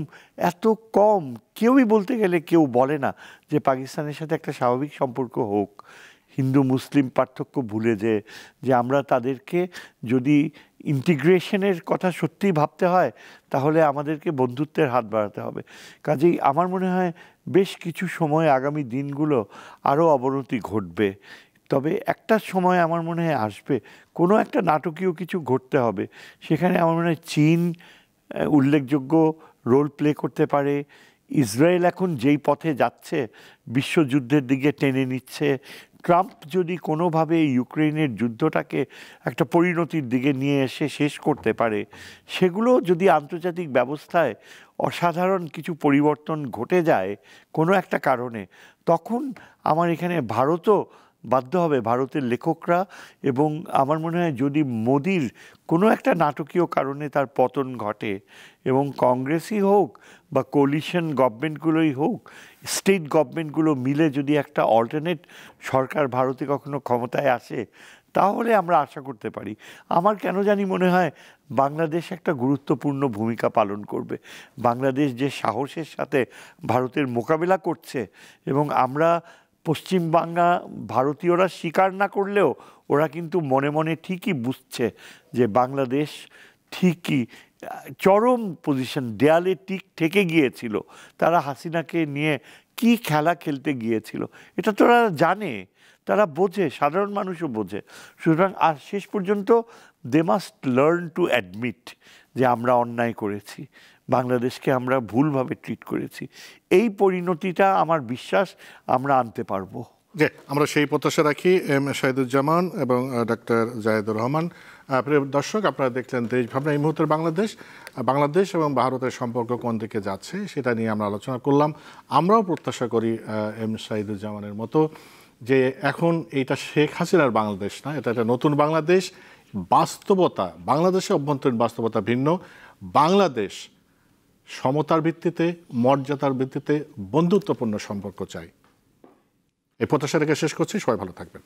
এত কম, কেউই বলতে গেলে কেউ বলে না যে পাকিস্তানের সাথে একটা স্বাভাবিক সম্পর্ক হোক। হিন্দু মুসলিম পার্থক্য ভুলে যে আমরা তাদেরকে যদি ইন্টিগ্রেশনের কথা সত্যিই ভাবতে হয়, তাহলে আমাদেরকে বন্ধুত্বের হাত বাড়াতে হবে। কাজেই আমার মনে হয় বেশ কিছু সময়, আগামী দিনগুলো আরও অবনতি ঘটবে। তবে একটা সময় আমার মনে হয় আসবে, কোনো একটা নাটকীয় কিছু ঘটতে হবে, সেখানে আমার মনে হয় চীন উল্লেখযোগ্য রোল প্লে করতে পারে। ইসরায়েল এখন যেই পথে যাচ্ছে, বিশ্বযুদ্ধের দিকে টেনে নিচ্ছে, ট্রাম্প যদি কোনোভাবে ইউক্রেনের যুদ্ধটাকে একটা পরিণতির দিকে নিয়ে এসে শেষ করতে পারে, সেগুলো যদি আন্তর্জাতিক ব্যবস্থায় অসাধারণ কিছু পরিবর্তন ঘটে যায় কোনো একটা কারণে, তখন আমার এখানে ভারতও বাধ্য হবে, ভারতের লেখকরা। এবং আমার মনে হয় যদি মোদির কোনো একটা নাটকীয় কারণে তার পতন ঘটে, এবং কংগ্রেসই হোক বা কোলিশন গভর্নমেন্টগুলোই হোক, স্টেট গভর্নমেন্টগুলো মিলে যদি একটা অল্টারনেট সরকার ভারতে কখনো ক্ষমতায় আসে, তাহলে আমরা আশা করতে পারি। আমার কেন জানি মনে হয় বাংলাদেশ একটা গুরুত্বপূর্ণ ভূমিকা পালন করবে। বাংলাদেশ যে সাহসের সাথে ভারতের মোকাবিলা করছে, এবং আমরা পশ্চিমবাংলা ভারতীয়রা স্বীকার না করলেও ওরা কিন্তু মনে মনে ঠিকই বুঝছে যে বাংলাদেশ ঠিকই চরম পজিশন, দেয়ালে ঠেকে গিয়েছিল। তারা হাসিনাকে নিয়ে কি খেলা খেলতে গিয়েছিল, এটা তোরা জানে, তারা বোঝে, সাধারণ মানুষও বোঝে। সুতরাং আর শেষ পর্যন্ত they must learn to admit যে আমরা অন্যায় করেছি, বাংলাদেশকে আমরা ভুলভাবে ট্রিট করেছি। এই পরিণতিটা আমার বিশ্বাস আমরা আনতে পারবো। যে আমরা সেই প্রত্যাশা রাখি এম শাহিদুজ্জামান এবং ডক্টর জায়েদুর রহমান। প্রিয় দর্শক, আপনারা দেখলেন দেশ ভাবনা। এই মুহূর্তের বাংলাদেশ এবং ভারতের সম্পর্ক কোন দিকে যাচ্ছে সেটা নিয়ে আমরা আলোচনা করলাম। আমরাও প্রত্যাশা করি এম শাহিদুজ্জামানের মতো যে এখন এইটা শেখ হাসিনার বাংলাদেশ না, এটা একটা নতুন বাংলাদেশ। বাস্তবতা, বাংলাদেশের অভ্যন্তরীণ বাস্তবতা ভিন্ন। বাংলাদেশ সমতার ভিত্তিতে, মর্যাদার ভিত্তিতে বন্ধুত্বপূর্ণ সম্পর্ক চাই। এই প্রত্যাশা রেখে শেষ করছি। সবাই ভালো থাকবেন।